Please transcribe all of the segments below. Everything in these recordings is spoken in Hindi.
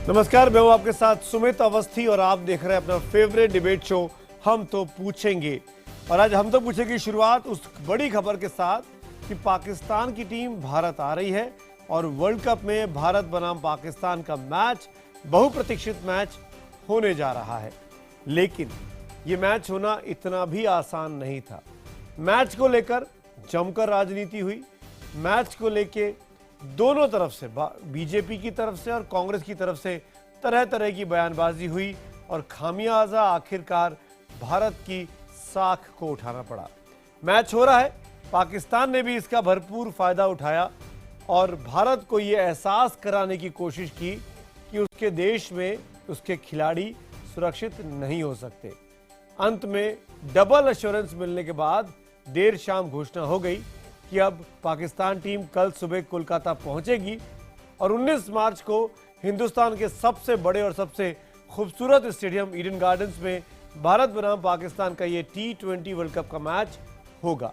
नमस्कार, मैं हूं आपके साथ सुमित अवस्थी और आप देख रहे हैं अपना फेवरेट डिबेट शो हम तो पूछेंगे। और आज हम तो पूछेंगे की शुरुआत उस बड़ी खबर के साथ कि पाकिस्तान की टीम भारत आ रही है और वर्ल्ड कप में भारत बनाम पाकिस्तान का मैच, बहुप्रतीक्षित मैच होने जा रहा है। लेकिन ये मैच होना इतना भी आसान नहीं था। मैच को लेकर जमकर राजनीति हुई। मैच को लेके दोनों तरफ से, बीजेपी की तरफ से और कांग्रेस की तरफ से तरह तरह की बयानबाजी हुई और खामियाजा आखिरकार भारत की साख को उठाना पड़ा। मैच हो रहा है, पाकिस्तान ने भी इसका भरपूर फायदा उठाया और भारत को यह एहसास कराने की कोशिश की कि उसके देश में उसके खिलाड़ी सुरक्षित नहीं हो सकते। अंत में डबल एश्योरेंस मिलने के बाद देर शाम घोषणा हो गई कि अब पाकिस्तान टीम कल सुबह कोलकाता पहुंचेगी और 19 मार्च को हिंदुस्तान के सबसे बड़े और सबसे खूबसूरत स्टेडियम ईडन गार्डन्स में भारत बनाम पाकिस्तान का ये T20 वर्ल्ड कप का मैच होगा।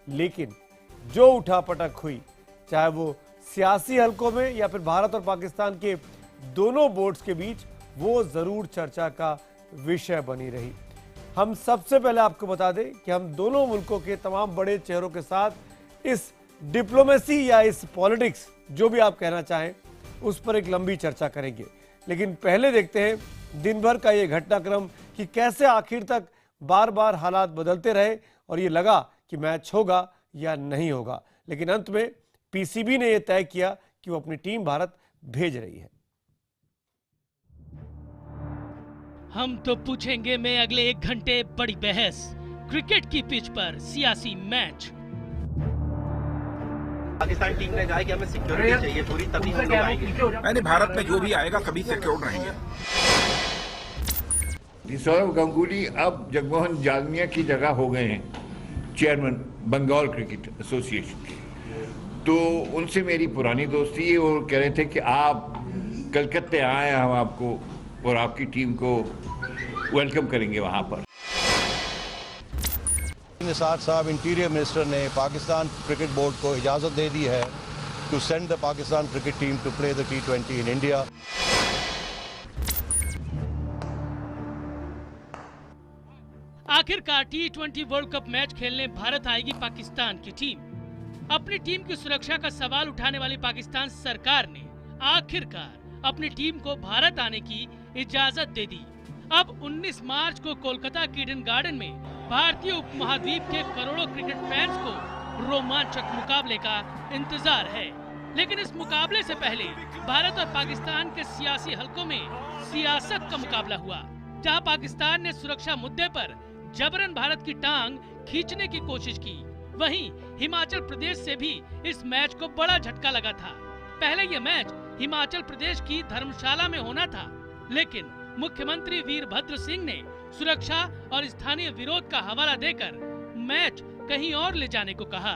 लेकिन जो उठापटक हुई, चाहे वो सियासी हलकों में या फिर भारत और पाकिस्तान के दोनों बोर्ड्स के बीच, वो जरूर चर्चा का विषय बनी रही। हम सबसे पहले आपको बता दें कि हम दोनों मुल्कों के तमाम बड़े चेहरों के साथ इस डिप्लोमेसी या इस पॉलिटिक्स, जो भी आप कहना चाहें, उस पर एक लंबी चर्चा करेंगे। लेकिन पहले देखते हैं दिन भर का ये घटनाक्रम कि कैसे आखिर तक बार बार हालात बदलते रहे और ये लगा कि मैच होगा या नहीं होगा। लेकिन अंत में पीसीबी ने यह तय किया कि वो अपनी टीम भारत भेज रही है। हम तो पूछेंगे में अगले 1 घंटे बड़ी बहस, क्रिकेट की पिच पर सियासी मैच। पाकिस्तान टीम ने कहा कि हमें सिक्योरिटी चाहिए पूरी, तभी हम लोग आएंगे। मैंने भारत में जो भी आएगा सभी सिक्योर रहेंगे। सौरव गांगुली अब जगमोहन जालमिया की जगह हो गए हैं चेयरमैन बंगाल क्रिकेट एसोसिएशन के। तो उनसे मेरी पुरानी दोस्ती है और कह रहे थे कि आप कलकत्ते आए, हम आपको और आपकी टीम को वेलकम करेंगे वहां पर। निसार साहब इंटीरियर मिनिस्टर ने पाकिस्तान क्रिकेट बोर्ड को इजाज़त दे दी है to send the Pakistan cricket team to play the T20 in India. आखिरकार T20 वर्ल्ड कप मैच खेलने भारत आएगी पाकिस्तान की टीम। अपनी टीम की सुरक्षा का सवाल उठाने वाली पाकिस्तान सरकार ने आखिरकार अपनी टीम को भारत आने की इजाजत दे दी। अब 19 मार्च को कोलकाता के ईडन गार्डन में भारतीय उपमहाद्वीप के करोड़ों क्रिकेट फैंस को रोमांचक मुकाबले का इंतजार है। लेकिन इस मुकाबले से पहले भारत और पाकिस्तान के सियासी हलकों में सियासत का मुकाबला हुआ, जहां पाकिस्तान ने सुरक्षा मुद्दे पर जबरन भारत की टांग खींचने की कोशिश की। वहीं हिमाचल प्रदेश से भी इस मैच को बड़ा झटका लगा था। पहले यह मैच हिमाचल प्रदेश की धर्मशाला में होना था, लेकिन मुख्यमंत्री वीरभद्र सिंह ने सुरक्षा और स्थानीय विरोध का हवाला देकर मैच कहीं और ले जाने को कहा।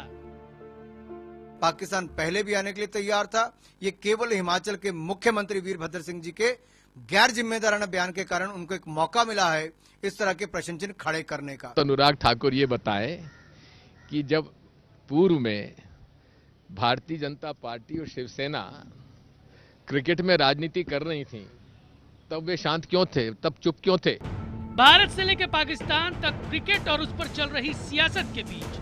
पाकिस्तान पहले भी आने के लिए तैयार था। ये केवल हिमाचल के मुख्यमंत्री वीरभद्र सिंह जी के गैर जिम्मेदाराना बयान के कारण उनको एक मौका मिला है इस तरह के प्रश्न चिन्ह खड़े करने का। तो अनुराग ठाकुर ये बताए कि जब पूर्व में भारतीय जनता पार्टी और शिवसेना क्रिकेट में राजनीति कर रही थी, तब वे शांत क्यों थे, तब चुप क्यों थे? भारत से लेकर पाकिस्तान तक क्रिकेट और उस पर चल रही सियासत के बीच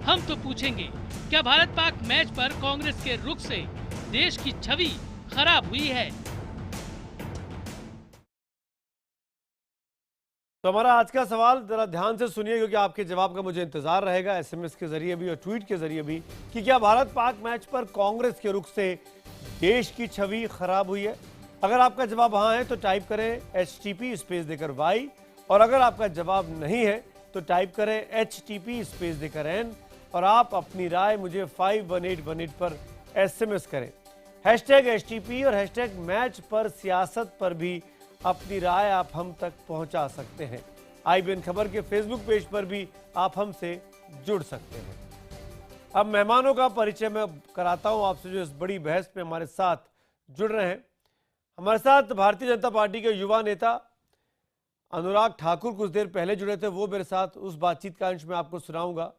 हम तो पूछेंगे, क्या भारत पाक मैच पर कांग्रेस के रुख से देश की छवि खराब हुई है? तो हमारा आज का सवाल जरा ध्यान से सुनिए, क्योंकि आपके जवाब का मुझे इंतजार रहेगा SMS के जरिए भी और ट्वीट के जरिए भी, कि क्या भारत पाक मैच पर कांग्रेस के रुख से देश की छवि खराब हुई है। अगर आपका जवाब हाँ है तो टाइप करें HTP स्पेस देकर Y, और अगर आपका जवाब नहीं है तो टाइप करें HTP स्पेस देकर N, और आप अपनी राय मुझे 51818 पर SMS करें। #HTP और #मैच पर सियासत पर भी अपनी राय आप हम तक पहुंचा सकते हैं। IBN खबर के फेसबुक पेज पर भी आप हमसे जुड़ सकते हैं। अब मेहमानों का परिचय मैं कराता हूं आपसे, जो इस बड़ी बहस में हमारे साथ जुड़ रहे हैं। हमारे साथ भारतीय जनता पार्टी के युवा नेता अनुराग ठाकुर कुछ देर पहले जुड़े थे, वो मेरे साथ उस बातचीत का अंश में आपको सुनाऊंगा,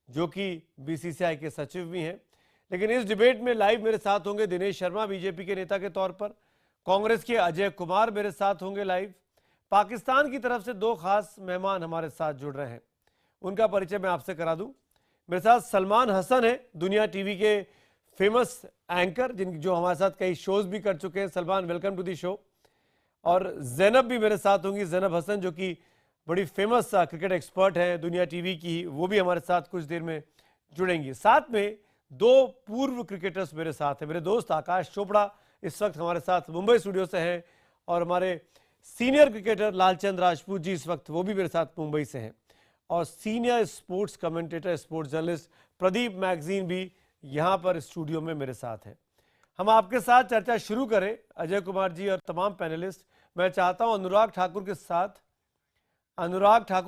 जो कि BCCI के सचिव भी हैं। लेकिन इस डिबेट में लाइव मेरे साथ होंगे दिनेश शर्मा, बीजेपी के नेता के तौर पर, कांग्रेस के अजय कुमार मेरे साथ होंगे लाइव। पाकिस्तान की तरफ से दो खास मेहमान हमारे साथ जुड़ रहे हैं, उनका परिचय मैं आपसे करा दूं। मेरे साथ सलमान हसन है, दुनिया टीवी के फेमस एंकर, जो हमारे साथ कई शोज भी कर चुके हैं। Salman, welcome to the show. और जैनब भी मेरे साथ होंगी, जैनब हसन, जो कि बड़ी फेमस क्रिकेट एक्सपर्ट है दुनिया टीवी की, वो भी हमारे साथ कुछ देर में जुड़ेंगी। साथ में दो पूर्व क्रिकेटर्स मेरे साथ हैं। मेरे दोस्त आकाश चोपड़ा इस वक्त हमारे साथ मुंबई स्टूडियो से हैं, और हमारे सीनियर क्रिकेटर लालचंद राजपूत जी इस वक्त वो भी मेरे साथ मुंबई से हैं, और senior sports commentator, sports journalist Pradeep magazine भी यहाँ पर स्टूडियो में मेरे साथ है। हम आपके साथ चर्चा शुरू करें, अजय कुमार जी और तमाम पैनलिस्ट। मैं चाहता हूं अनुराग ठाकुर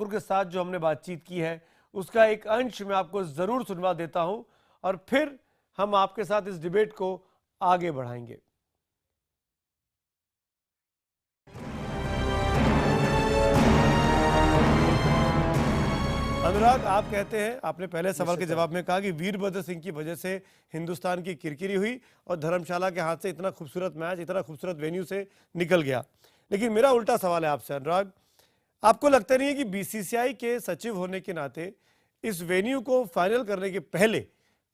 के साथ जो हमने बातचीत की है उसका एक अंश मैं आपको जरूर सुनवा देता हूं, और फिर हम आपके साथ इस डिबेट को आगे बढ़ाएंगे। अनुराग, आप कहते हैं, आपने पहले सवाल के जवाब में कहा कि वीरभद्र सिंह की वजह से हिंदुस्तान की किरकिरी हुई और धर्मशाला के हाथ से इतना खूबसूरत मैच, इतना खूबसूरत वेन्यू से निकल गया। लेकिन मेरा उल्टा सवाल है आपसे अनुराग, आपको लगता नहीं है कि बीसीसीआई के सचिव होने के नाते इस वेन्यू को फाइनल करने के पहले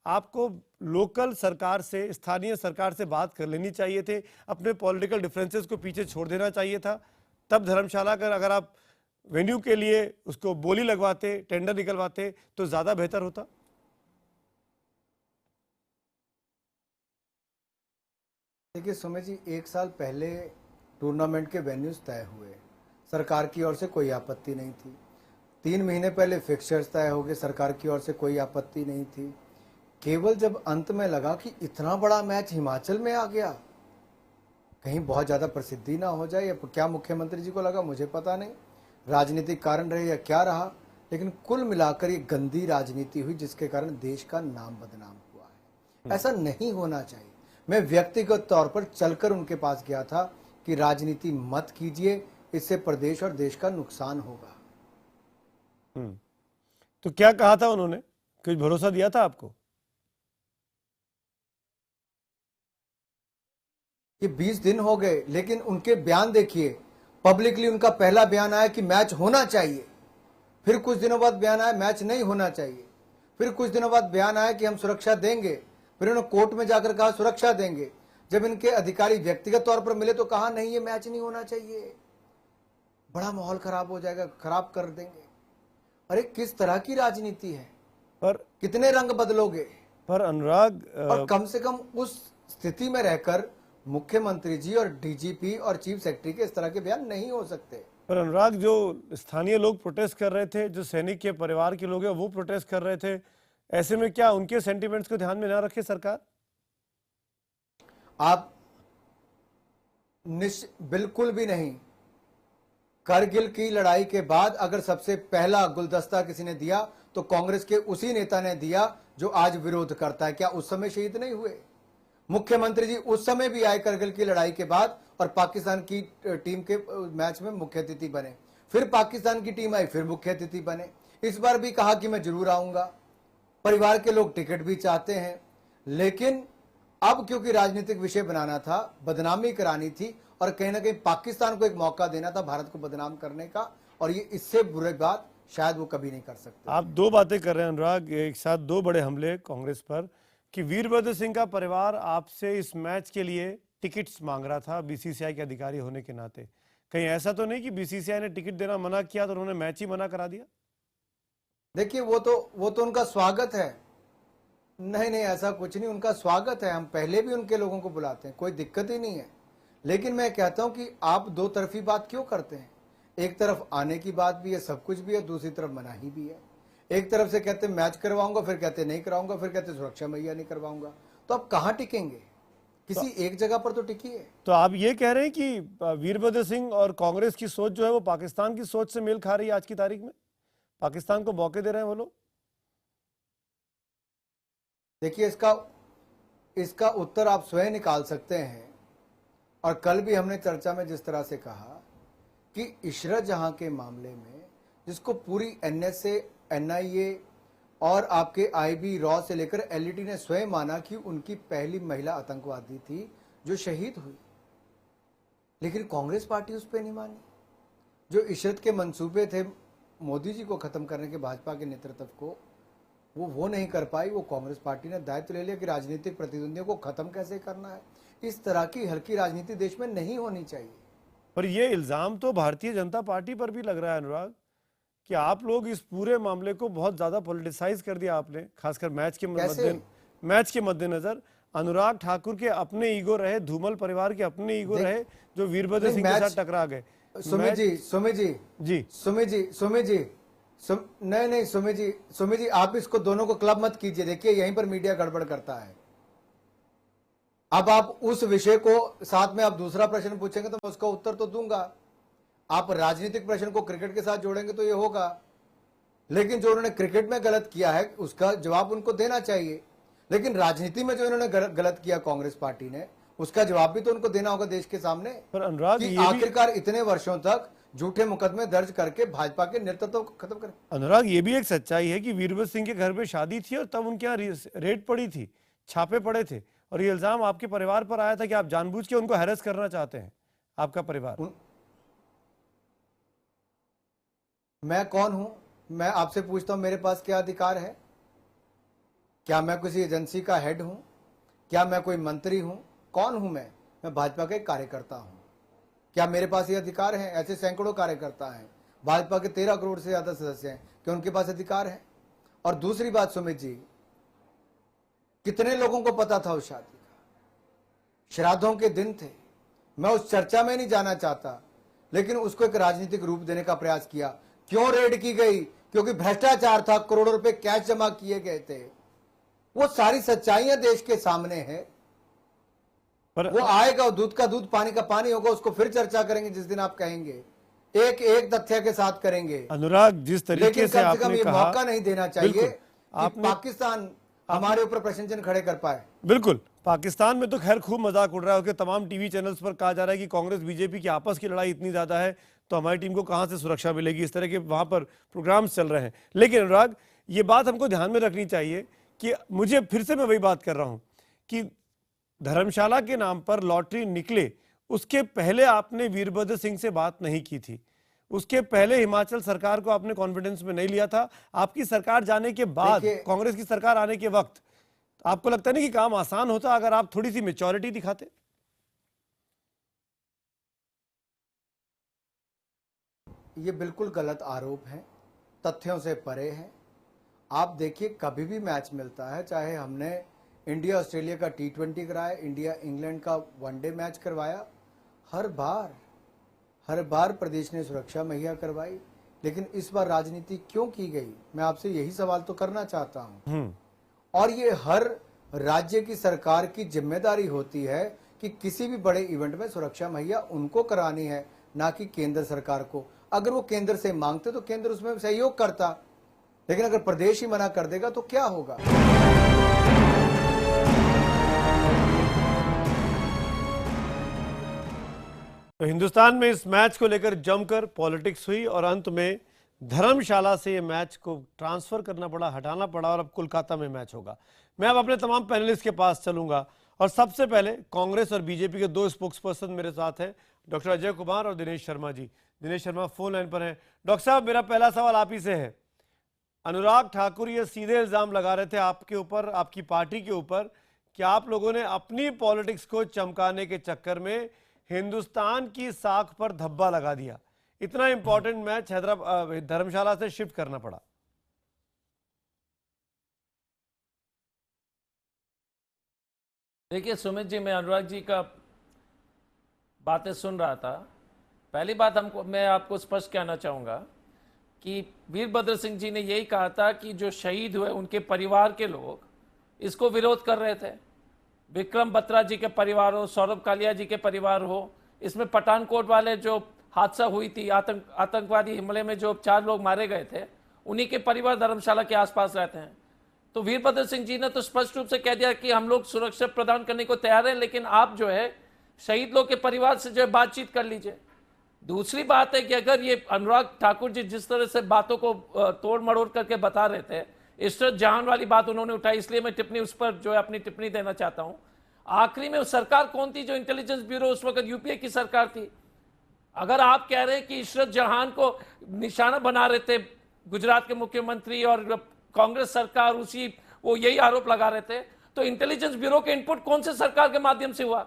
आपको लोकल सरकार से, स्थानीय सरकार से बात कर लेनी चाहिए थे, अपने पॉलिटिकल डिफरेंसेस को पीछे छोड़ देना चाहिए था, तब धर्मशाला का अगर आप वेन्यू के लिए उसको बोली लगवाते, टेंडर निकलवाते तो ज्यादा बेहतर होता? देखिए सुमित जी, एक साल पहले टूर्नामेंट के वेन्यूज तय हुए, सरकार की ओर से कोई आपत्ति नहीं थी। 3 महीने पहले फिक्सचर्स तय हो गए, सरकार की ओर से कोई आपत्ति नहीं थी। केवल जब अंत में लगा कि इतना बड़ा मैच हिमाचल में आ गया, कहीं बहुत ज्यादा प्रसिद्धि ना हो जाए, या क्या मुख्यमंत्री जी को लगा मुझे पता नहीं, राजनीतिक कारण रहे या क्या रहा, लेकिन कुल मिलाकर ये गंदी राजनीति हुई जिसके कारण देश का नाम बदनाम हुआ है। ऐसा नहीं होना चाहिए। मैं व्यक्तिगत तौर पर चलकर उनके पास गया था कि राजनीति मत कीजिए, इससे प्रदेश और देश का नुकसान होगा। तो क्या कहा था उन्होंने, कुछ भरोसा दिया था आपको? ये 20 दिन हो गए, लेकिन उनके बयान देखिए। पब्लिकली उनका पहला बयान आया कि मैच होना चाहिए, फिर कुछ दिनों बाद बयान आया मैच नहीं होना चाहिए, फिर कुछ दिनों बाद बयान आया कि हम सुरक्षा देंगे, फिर उन्होंने कोर्ट में जाकर कहा सुरक्षा देंगे। जब इनके अधिकारी व्यक्तिगत तौर पर मिले तो कहा नहीं, ये मैच नहीं होना चाहिए, बड़ा माहौल खराब हो जाएगा, खराब कर देंगे। अरे किस तरह की राजनीति है, पर कितने रंग बदलोगे? पर अनुराग, और कम से कम उस स्थिति में रहकर मुख्यमंत्री जी और डीजीपी और चीफ सेक्रेटरी के इस तरह के बयान नहीं हो सकते। पर अनुराग, जो स्थानीय लोग प्रोटेस्ट कर रहे थे, जो सैनिक के परिवार के लोग हैं वो प्रोटेस्ट कर रहे थे, ऐसे में क्या उनके सेंटिमेंट्स को ध्यान में ना रखे सरकार? आप बिल्कुल भी नहीं। करगिल की लड़ाई के बाद अगर सबसे पहला गुलदस्ता किसी ने दिया तो कांग्रेस के उसी नेता ने दिया जो आज विरोध करता है। क्या उस समय शहीद नहीं हुए? मुख्यमंत्री जी उस समय भी आए करगिल की लड़ाई के बाद, और पाकिस्तान की टीम के मैच में मुख्य अतिथि बने। फिर पाकिस्तान की टीम आई, फिर मुख्य अतिथि बने। इस बार भी कहा कि मैं जरूर आऊंगा। परिवार के लोग टिकट भी चाहते हैं, लेकिन अब क्योंकि राजनीतिक विषय बनाना था, बदनामी करानी थी, और कहीं ना कहीं पाकिस्तान को एक मौका देना था भारत को बदनाम करने का, और ये इससे बुरी बात शायद वो कभी नहीं कर सकते। आप दो बातें कर रहे हैं अनुराग, एक साथ दो बड़े हमले कांग्रेस पर, कि वीरभद्र सिंह का परिवार आपसे इस मैच के लिए टिकट्स मांग रहा था बीसीसीआई के अधिकारी होने के नाते। कहीं ऐसा तो नहीं कि बीसीसीआई ने टिकट देना मना किया तो उन्होंने मैच ही मना करा दिया? देखिए वो तो उनका स्वागत है। नहीं, ऐसा कुछ नहीं, उनका स्वागत है। हम पहले भी उनके लोगों को बुलाते हैं, कोई दिक्कत ही नहीं है। लेकिन मैं कहता हूं कि आप दो तरफी बात क्यों करते हैं? एक तरफ आने की बात भी है, सब कुछ भी है, दूसरी तरफ मनाही भी है। एक तरफ से कहते मैच करवाऊंगा, फिर कहते नहीं कराऊंगा, फिर कहते सुरक्षा मुहैया नहीं करवाऊंगा। तो आप कहां टिकेंगे? किसी एक जगह पर तो टिकिए। तो आप ये कह रहे हैं कि वीरभद्र सिंह और कांग्रेस की सोच जो है वो पाकिस्तान की सोच से मेल खा रही है आज की तारीख में? पाकिस्तान को मौके दे रहे हैं वो लोग? देखिए इसका उत्तर आप स्वयं निकाल सकते हैं। और कल भी हमने चर्चा में जिस तरह से कहा कि इशरत जहां के मामले में, जिसको पूरी एनएसए, एनआईए और आपके आईबी, रॉ से लेकर एलईडी ने स्वयं माना कि उनकी पहली महिला आतंकवादी थी जो शहीद हुई। लेकिन कांग्रेस पार्टी उस पर नहीं मानी। जो इशरत के मंसूबे थे मोदी जी को खत्म करने के, भाजपा के नेतृत्व को, वो नहीं कर पाई। वो कांग्रेस पार्टी ने दायित्व ले लिया कि राजनीतिक प्रतिद्वंदियों को खत्म कैसे करना है। इस तरह की हल्की राजनीति देश में नहीं होनी चाहिए। पर ये इल्जाम तो भारतीय जनता पार्टी पर भी लग रहा है अनुराग, कि आप लोग इस पूरे मामले को बहुत ज्यादा पॉलिटिसाइज कर दिया आपने, खासकर मैच के मद्देनजर। अनुराग ठाकुर के अपने ईगो रहे, धूमल परिवार के अपने ईगो रहे, जो वीरभद्र सिंह के साथ टकरा गए। सुमित जी, आप इसको दोनों को क्लब मत कीजिए। देखिए यहीं पर मीडिया गड़बड़ करता है। अब आप उस विषय को साथ में आप दूसरा प्रश्न पूछेंगे तो मैं उसका उत्तर तो दूंगा। आप राजनीतिक प्रश्न को क्रिकेट के साथ जोड़ेंगे तो ये होगा, लेकिन जो उन्होंने क्रिकेट में गलत किया है उसका जवाब उनको देना चाहिए। लेकिन राजनीति में जो इन्होंने गलत किया कांग्रेस पार्टी ने, उसका जवाब भी तो उनको देना होगा देश के सामने। पर अनुराग, कि आखिरकार इतने वर्षों तक झूठे मुकदमे दर्ज करके भाजपा के नेतृत्व को खत्म करें। अनुराग, ये भी एक सच्चाई है कि वीरभद्र सिंह के घर में शादी थी और तब उनके यहाँ रेड पड़ी थी, छापे पड़े थे, और ये इल्जाम आपके परिवार पर आया था कि आप जानबूझ के उनको हैरेस करना चाहते हैं, आपका परिवार। मैं कौन हूं? मैं आपसे पूछता हूं, मेरे पास क्या अधिकार है? क्या मैं किसी एजेंसी का हेड हूं? क्या मैं कोई मंत्री हूं? कौन हूं मैं भाजपा का एक कार्यकर्ता हूं। क्या मेरे पास ये अधिकार है? ऐसे सैकड़ों कार्यकर्ता हैं, भाजपा के 13 करोड़ से ज्यादा सदस्य हैं, क्या उनके पास अधिकार है? और दूसरी बात सुमित जी, कितने लोगों को पता था उस शादी का? श्राद्धों के दिन थे। मैं उस चर्चा में नहीं जाना चाहता, लेकिन उसको एक राजनीतिक रूप देने का प्रयास किया। क्यों रेड की गई? क्योंकि भ्रष्टाचार था, करोड़ों रुपए कैश जमा किए गए थे। वो सारी सच्चाइयां देश के सामने है। पर वो आएगा, दूध का दूध पानी का पानी होगा, उसको फिर चर्चा करेंगे जिस दिन आप कहेंगे, एक एक तथ्य के साथ करेंगे। अनुराग, जिस तरीके से आपने ये कहा, मौका नहीं देना चाहिए कि पाकिस्तान हमारे ऊपर प्रश्न चिन्ह खड़े कर पाए। बिल्कुल, पाकिस्तान में तो खैर खूब मजाक उड़ रहा है, तमाम टीवी चैनल्स पर कहा जा रहा है कि कांग्रेस बीजेपी की आपस की लड़ाई इतनी ज्यादा है तो हमारी टीम को कहां से सुरक्षा मिलेगी, इस तरह के वहां पर प्रोग्राम्स चल रहे हैं। लेकिन अनुराग, ये बात हमको ध्यान में रखनी चाहिए कि मुझे फिर से मैं वही बात कर रहा हूं कि धर्मशाला के नाम पर लॉटरी निकले, उसके पहले आपने वीरभद्र सिंह से बात नहीं की थी, उसके पहले हिमाचल सरकार को आपने कॉन्फिडेंस में नहीं लिया था। आपकी सरकार जाने के बाद, कांग्रेस की सरकार आने के वक्त, आपको लगता नहीं कि काम आसान होता अगर आप थोड़ी सी मैच्योरिटी दिखाते? ये बिल्कुल गलत आरोप है, तथ्यों से परे है। आप देखिए, कभी भी मैच मिलता है, चाहे हमने इंडिया ऑस्ट्रेलिया का T20 कराया, इंडिया इंग्लैंड का वनडे मैच करवाया, हर बार प्रदेश ने सुरक्षा मुहैया करवाई। लेकिन इस बार राजनीति क्यों की गई, मैं आपसे यही सवाल तो करना चाहता हूं। और ये हर राज्य की सरकार की जिम्मेदारी होती है कि किसी भी बड़े इवेंट में सुरक्षा मुहैया उनको करानी है, ना कि केंद्र सरकार को। अगर वो केंद्र से मांगते तो केंद्र उसमें सहयोग करता, लेकिन अगर प्रदेश ही मना कर देगा तो क्या होगा? तो हिंदुस्तान में इस मैच को लेकर जमकर पॉलिटिक्स हुई और अंत में धर्मशाला से ये मैच को ट्रांसफर करना पड़ा, हटाना पड़ा, और अब कोलकाता में मैच होगा। मैं अब अपने तमाम पैनलिस्ट के पास चलूंगा और सबसे पहले कांग्रेस और बीजेपी के दो स्पोक्स पर्सन मेरे साथ हैं, डॉक्टर अजय कुमार और दिनेश शर्मा जी। दिनेश शर्मा फोन लाइन पर हैं। डॉक्टर साहब, मेरा पहला सवाल आप ही से है। अनुराग ठाकुर ये सीधे इल्जाम लगा रहे थे आपके ऊपर, आपकी पार्टी के ऊपर, कि आप लोगों ने अपनी पॉलिटिक्स को चमकाने के चक्कर में हिंदुस्तान की साख पर धब्बा लगा दिया, इतना इंपॉर्टेंट मैच हैदराबाद धर्मशाला से शिफ्ट करना पड़ा। देखिए सुमित जी, मैं अनुराग जी का बातें सुन रहा था। पहली बात मैं आपको स्पष्ट कहना चाहूँगा कि वीरभद्र सिंह जी ने यही कहा था कि जो शहीद हुए उनके परिवार के लोग इसको विरोध कर रहे थे। विक्रम बत्रा जी के परिवार हो, सौरभ कालिया जी के परिवार हो, इसमें पठानकोट वाले जो हादसा हुई थी, आतंकवादी हमले में जो 4 लोग मारे गए थे, उन्हीं के परिवार धर्मशाला के आसपास रहते हैं। तो वीरभद्र सिंह जी ने तो स्पष्ट रूप से कह दिया कि हम लोग सुरक्षा प्रदान करने को तैयार हैं, लेकिन आप जो है शहीद लोग के परिवार से जो है बातचीत कर लीजिए। दूसरी बात है कि अगर ये अनुराग ठाकुर जी जिस तरह से बातों को तोड़ मड़ोड़ करके बता रहे थे, इशरत जहां वाली बात उन्होंने उठाई, इसलिए मैं टिप्पणी उस पर जो है अपनी टिप्पणी देना चाहता हूं। आखिरी में सरकार कौन थी जो इंटेलिजेंस ब्यूरो उस वक्त यूपीए की सरकार थी। अगर आप कह रहे हैं कि इशरत जहान को निशाना बना रहे थे गुजरात के मुख्यमंत्री और कांग्रेस सरकार, उसी वो यही आरोप लगा रहे थे, तो इंटेलिजेंस ब्यूरो के इनपुट कौन से सरकार के माध्यम से हुआ?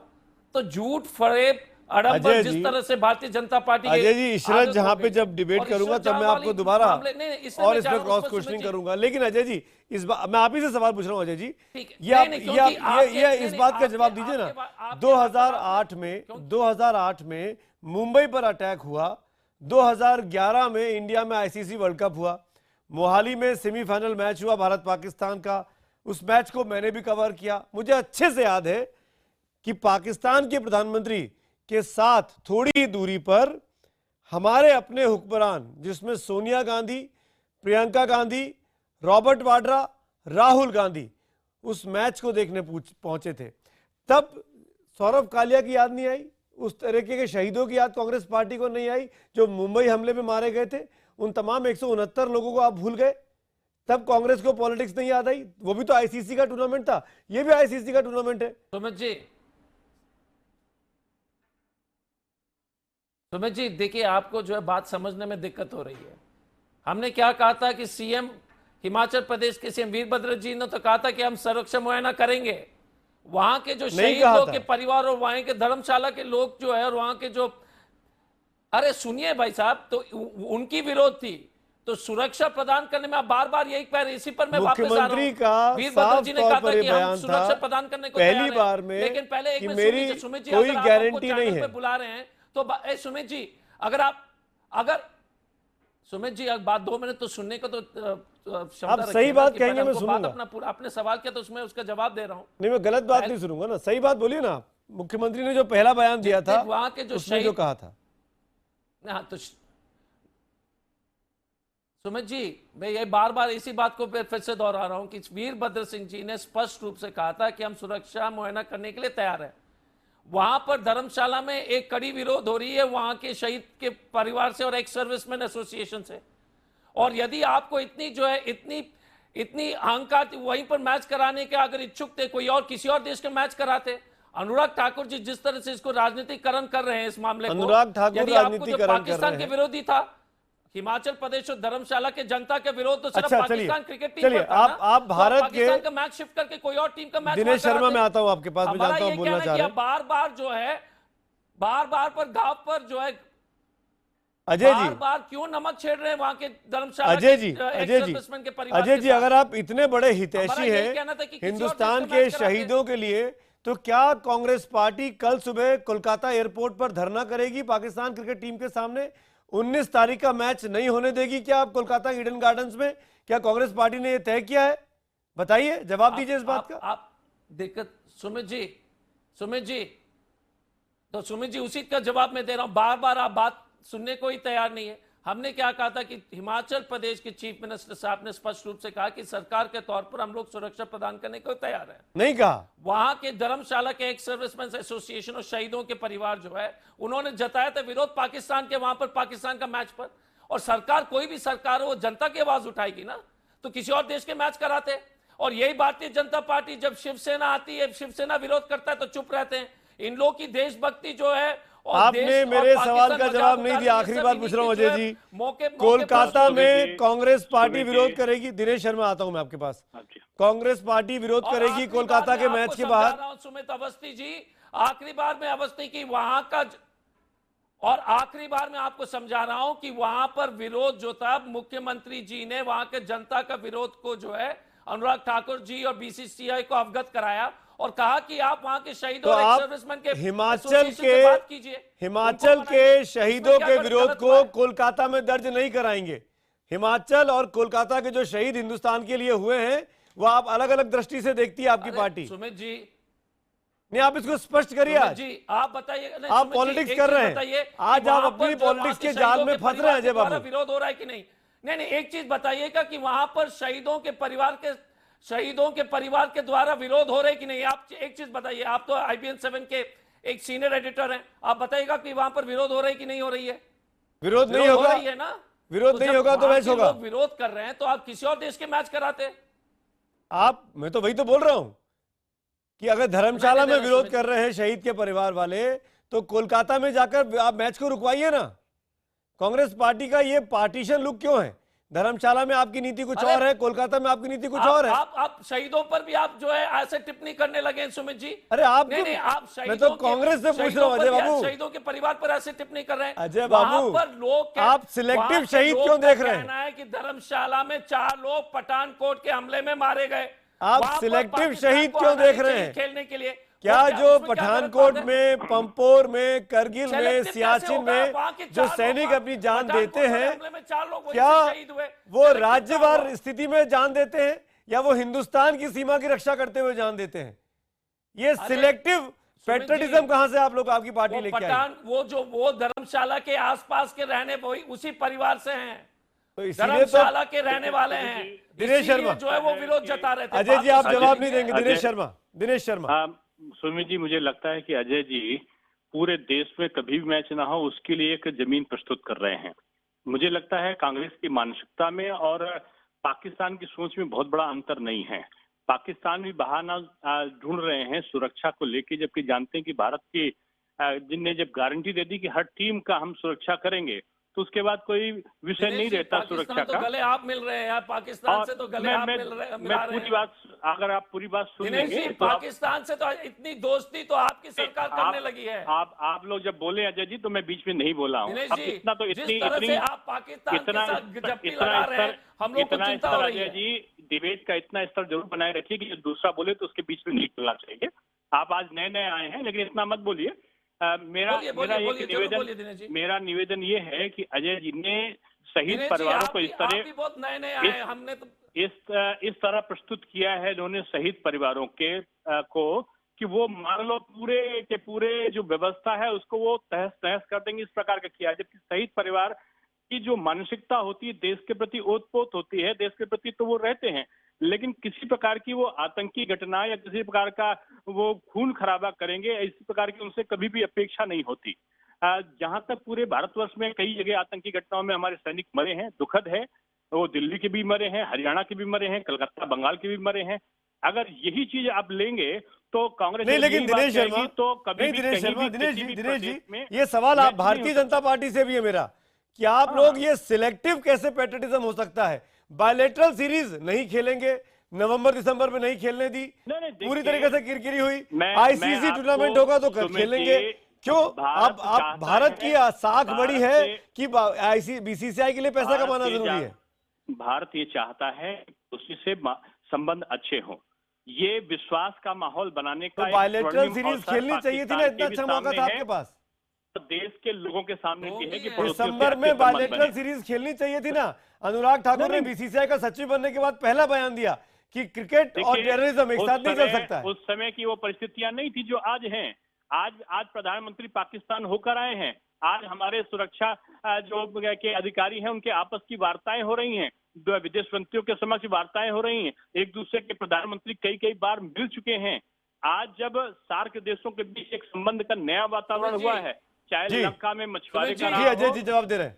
तो झूठ फरेब अड़ंबर जिस तरह से भारतीय जनता पार्टी अजय जी, इशरत जहां पे जब डिबेट करूंगा तब मैं आपको दोबारा और इसमें क्रॉस क्वेश्चनिंग करूंगा। लेकिन अजय जी, इस बार मैं आप ही से सवाल पूछ रहा हूं अजय जी, ये इस बात का जवाब दीजिए ना। 2008 में मुंबई पर अटैक हुआ, 2011 में इंडिया में आईसीसी वर्ल्ड कप हुआ, मोहाली में सेमीफाइनल मैच हुआ भारत पाकिस्तान का, उस मैच को मैंने भी कवर किया। मुझे अच्छे से याद है कि पाकिस्तान के प्रधानमंत्री के साथ थोड़ी ही दूरी पर हमारे अपने हुक्मरान, जिसमें सोनिया गांधी, प्रियंका गांधी, रॉबर्ट वाड्रा, राहुल गांधी, उस मैच को देखने पहुंचे थे। तब सौरभ कालिया की याद नहीं आई, उस तरीके के शहीदों की याद कांग्रेस पार्टी को नहीं आई जो मुंबई हमले में मारे गए थे। उन तमाम 169 लोगों को आप भूल गए। तब कांग्रेस को पॉलिटिक्स नहीं याद आई। वो भी तो आईसीसी का टूर्नामेंट था, ये भी आईसीसी का टूर्नामेंट है। सुमित जी देखिए, आपको जो है बात समझने में दिक्कत हो रही है। हमने क्या कहा था कि सीएम हिमाचल प्रदेश के सीएम वीरभद्र जी ने तो कहा था कि हम सर्वेक्षण मुआयना करेंगे। वहां के जो शहीदों के परिवार और वहां के धर्मशाला के लोग जो है और वहां के जो, अरे सुनिए भाई साहब, तो उनकी विरोध थी, तो सुरक्षा प्रदान करने में आप बार बार यही कह रहे, इसी पर मैं वापस आ रहा हूं। वीरभद्र जी ने कहा था कि हम सुरक्षा प्रदान करने को पहली बार में, लेकिन पहले एक मेरी सुमित जी कोई गारंटी नहीं है। बुला रहे हैं तो सुमित जी अगर सुमित जी बात 2 मिनट तो सुनने को तो आप सही बात कहेंगे, मैं सुनूंगा। अपना आपने सवाल किया तो उसमें उसका जवाब दे रहा हूं। नहीं, मैं गलत बात नहीं सुनूंगा ना, सही बात बोलिए ना। मुख्यमंत्री ने जो पहला बयान दिया था वहां के जो उसमें जो कहा था, हाँ, तो सुमित जी मैं ये बार बार इसी बात को फिर से दोहरा रहा हूं कि वीरभद्र सिंह जी ने स्पष्ट रूप से कहा था कि हम सुरक्षा मुआयना करने के लिए तैयार हैं। वहां पर धर्मशाला में एक कड़ी विरोध हो रही है वहां के शहीद के परिवार से और एक्स सर्विसमैन एसोसिएशन से। और यदि आपको इतनी जो है इतनी अहंकार वहीं पर मैच कराने के अगर इच्छुक थे, कोई और किसी और देश के मैच कराते। अनुराग ठाकुर जी जिस तरह से इसको राजनीतिकरण कर रहे हैं इस मामले को, अनुराग ठाकुर राजनीतिकरण पाकिस्तान के विरोधी था, हिमाचल प्रदेश और धर्मशाला के जनता के विरोध तो सिर्फ पाकिस्तान क्रिकेट टीम पर था। आप भारत पाकिस्तान का मैच शिफ्ट करके कोई और टीम का मैच। दिनेश शर्मा मैं आता हूं आपके पास, मैं जानता हूं बोलना चाह रहे हैं। बार बार जो है बार पर घाव पर जो है अजय जी, बार क्यों नमक छेड़ रहे हैं वहां के धर्मशाला अजय जी, अगर आप इतने बड़े हितैषी हैं हिंदुस्तान के शहीदों के लिए, तो क्या कांग्रेस पार्टी कल सुबह कोलकाता एयरपोर्ट पर धरना करेगी पाकिस्तान क्रिकेट टीम के सामने? 19 तारीख का मैच नहीं होने देगी क्या आप कोलकाता ईडन गार्डन्स में? क्या कांग्रेस पार्टी ने यह तय किया है? बताइए, जवाब दीजिए इस बात का। आप दिक्कत सुमित जी उसी का जवाब मैं दे रहा हूं। बार बार आप बात सुनने को ही तैयार नहीं है। हमने क्या कहा था कि हिमाचल प्रदेश के चीफ मिनिस्टर साहब ने स्पष्ट रूप से कहा कि सरकार के तौर पर हम लोग सुरक्षा प्रदान करने को तैयार हैं। नहीं कहा। वहां के धर्मशाला के एक सर्विसमैन एसोसिएशन और शहीदों के परिवार जो है उन्होंने जताया था विरोध पाकिस्तान के, वहां पर पाकिस्तान का मैच पर। और सरकार, कोई भी सरकार हो, जनता की आवाज उठाएगी ना, तो किसी और देश के मैच कराते। और यही भारतीय जनता पार्टी, जब शिवसेना आती है, शिवसेना विरोध करता है तो चुप रहते हैं। इन लोगों की देशभक्ति जो है, आपने मेरे सवाल का जवाब नहीं दिया। आखिरी बात पूछ रहा हूं अजय जी, कोलकाता में कांग्रेस पार्टी विरोध करेगी? दिनेश शर्मा आता हूं मैं आपके पास। कांग्रेस पार्टी विरोध करेगी कोलकाता के मैच के बाहर? सुमित अवस्थी जी, आखिरी बार में अवस्थी की वहां का, और आखिरी बार मैं आपको समझा रहा हूं कि वहां पर विरोध जो था, मुख्यमंत्री जी ने वहां के जनता का विरोध को जो है अनुराग ठाकुर जी और बीसीसीआई को अवगत कराया और कहा कि आप वहां के शहीदों और सर्विसमैन के हिमाचल के शहीदों के विरोध को कोलकाता में दर्ज नहीं कराएंगे। हिमाचल और कोलकाता के जो शहीद हिंदुस्तान के लिए हुए हैं वो आप अलग अलग दृष्टि से देखती है आपकी पार्टी। सुमित जी, नहीं, आप इसको स्पष्ट करिए। आज जी आप बताइए, आप पॉलिटिक्स कर रहे हैं, आज आप अपनी पॉलिटिक्स के जाल में फंस रहे हैं। अजय बाबू, विरोध हो रहा है कि नहीं? नहीं, एक चीज बताइएगा कि वहां पर शहीदों के परिवार के द्वारा विरोध हो रहे कि नहीं? आप एक चीज बताइए, आप तो IBN 7 के एक सीनियर एडिटर हैं, आप बताइएगा कि वहां पर विरोध हो रही कि नहीं हो रही है? विरोध नहीं होगा, हो रही है ना? विरोध नहीं होगा तो मैच होगा। विरोध कर रहे हैं तो आप किसी और देश के मैच कराते? मैं तो वही तो बोल रहा हूं कि अगर धर्मशाला में नहीं, विरोध कर रहे हैं शहीद के परिवार वाले, तो कोलकाता में जाकर आप मैच को रुकवाइए ना। कांग्रेस पार्टी का ये पार्टीशन लुक क्यों है? धर्मशाला में आपकी नीति कुछ और है, कोलकाता में आपकी नीति कुछ और है। आप शहीदों पर भी आप जो है ऐसे टिप्पणी करने लगे हैं सुमित जी। अरे आप नहीं, आप मैं तो कांग्रेस से पूछ रहा हूँ अजय बाबू। शहीदों के परिवार पर ऐसे टिप्पणी कर रहे हैं अजय बाबू, पर लोग आप सिलेक्टिव शहीद क्यों देख रहे हैं? कहना है कि धर्मशाला में 4 लोग पठानकोट के हमले में मारे गए। आप सिलेक्टिव शहीद क्यों देख रहे हैं? खेलने के लिए क्या जो पठानकोट में, पंपोर में, करगिल में, सियाचिन में जो सैनिक अपनी जान देते हैं, क्या वो राज्यवार स्थिति में जान देते हैं या वो हिंदुस्तान की सीमा की रक्षा करते हुए जान देते हैं? ये सिलेक्टिव पैट्रियटिज्म कहां से आप लोग, आपकी पार्टी लेके आई? वो धर्मशाला के आसपास के रहने उसी परिवार से हैं, तो इसीलिए धर्मशाला के रहने वाले हैं। दिनेश शर्मा जो है वो विरोध जता रहे थे। अजय जी आप जवाब नहीं देंगे? दिनेश शर्मा। सुमित जी, मुझे लगता है कि अजय जी पूरे देश में कभी भी मैच ना हो उसके लिए एक जमीन प्रस्तुत कर रहे हैं। मुझे लगता है कांग्रेस की मानसिकता में और पाकिस्तान की सोच में बहुत बड़ा अंतर नहीं है। पाकिस्तान भी बहाना ढूंढ रहे हैं सुरक्षा को लेके, जबकि जानते हैं कि भारत की जिनने जब गारंटी दे दी कि हर टीम का हम सुरक्षा करेंगे, तो उसके बाद कोई विषय नहीं रहता सुरक्षा तो का। गले आप मिल रहे हैं यार, पाकिस्तान से तो गले आप मिल रहे मैं पूरी बात, अगर आप पूरी बात सुन लेंगे तो पाकिस्तान से तो इतनी दोस्ती तो आपकी सरकार करने लगी है। आप लोग जब बोले अजय जी तो मैं बीच में नहीं बोला हूँ। अब इतना तो इतनी आप पाकिस्तान के साथ जप्पी लगा रहे हैं, हम लोग को चिंता हो रही है। अजय जी डिबेट का इतना स्तर जरूर बनाए रखिए कि जो दूसरा बोले तो उसके बीच में नहीं बोलना चाहिए। आप आज नए नए आए हैं लेकिन इतना मत बोलिए। मेरा निवेदन ये है कि अजय जी ने शहीद परिवारों को इस तरह बहुत नए नए आए, हमने तो इस तरह प्रस्तुत किया है इन्होंने शहीद परिवारों के को कि वो मान लो पूरे के पूरे जो व्यवस्था है उसको वो तहस नहस कर देंगे, इस प्रकार का किया है। जबकि शहीद परिवार की जो मानसिकता होती है देश के प्रति ओतपोत होती है, देश के प्रति तो वो रहते हैं, लेकिन किसी प्रकार की वो आतंकी घटना या किसी प्रकार का वो खून खराबा करेंगे, इसी प्रकार की उनसे कभी भी अपेक्षा नहीं होती। जहां तक पूरे भारतवर्ष में कई जगह आतंकी घटनाओं में हमारे सैनिक मरे हैं, दुखद है। वो दिल्ली के भी मरे हैं, हरियाणा के भी मरे हैं, कलकत्ता बंगाल के भी मरे हैं। अगर यही चीज आप लेंगे तो कांग्रेस नहीं, लेकिन दिनेश शर्मा तो कभी दिनेश जी ये सवाल आप भारतीय जनता पार्टी से भी है मेरा कि आप लोग ये सिलेक्टिव कैसे पैट्रियटिज्म हो सकता है? बायलैटरल सीरीज नहीं खेलेंगे, नवंबर दिसंबर में नहीं खेलने दी, पूरी तरीके से किरकिरी हुई। आईसीसी टूर्नामेंट होगा तो कब खेलेंगे? क्यों आप भारत की साख बड़ी है कि बीसीसीआई के लिए पैसा कमाना जरूरी है? भारत ये चाहता है उसी से संबंध अच्छे हों, ये विश्वास का माहौल बनाने का। तो बायलैटरल सीरीज खेलनी चाहिए थी ना, इतना अच्छा मौका था आपके पास। देश के लोगों के सामने भी है कि दिसंबर में बायलैटरल सीरीज खेलनी चाहिए थी ना। अनुराग ठाकुर ने बीसीसीआई का सचिव बनने के बाद पहला बयान दिया कि क्रिकेट और टेररिज्म एक साथ नहीं चल सकता है। उस समय की वो परिस्थितियां नहीं थी जो आज हैं। आज प्रधानमंत्री पाकिस्तान होकर आए हैं, आज हमारे सुरक्षा जो के अधिकारी हैं उनके आपस की वार्ताएं हो रही हैं, विदेश मंत्रियों के समक्ष वार्ताएं हो रही हैं, एक दूसरे के प्रधानमंत्री कई बार मिल चुके हैं। आज जब सार्क देशों के बीच एक संबंध का नया वातावरण हुआ है, चाहे लंका में मछुआरे का अजय जी जवाब दे रहे हैं।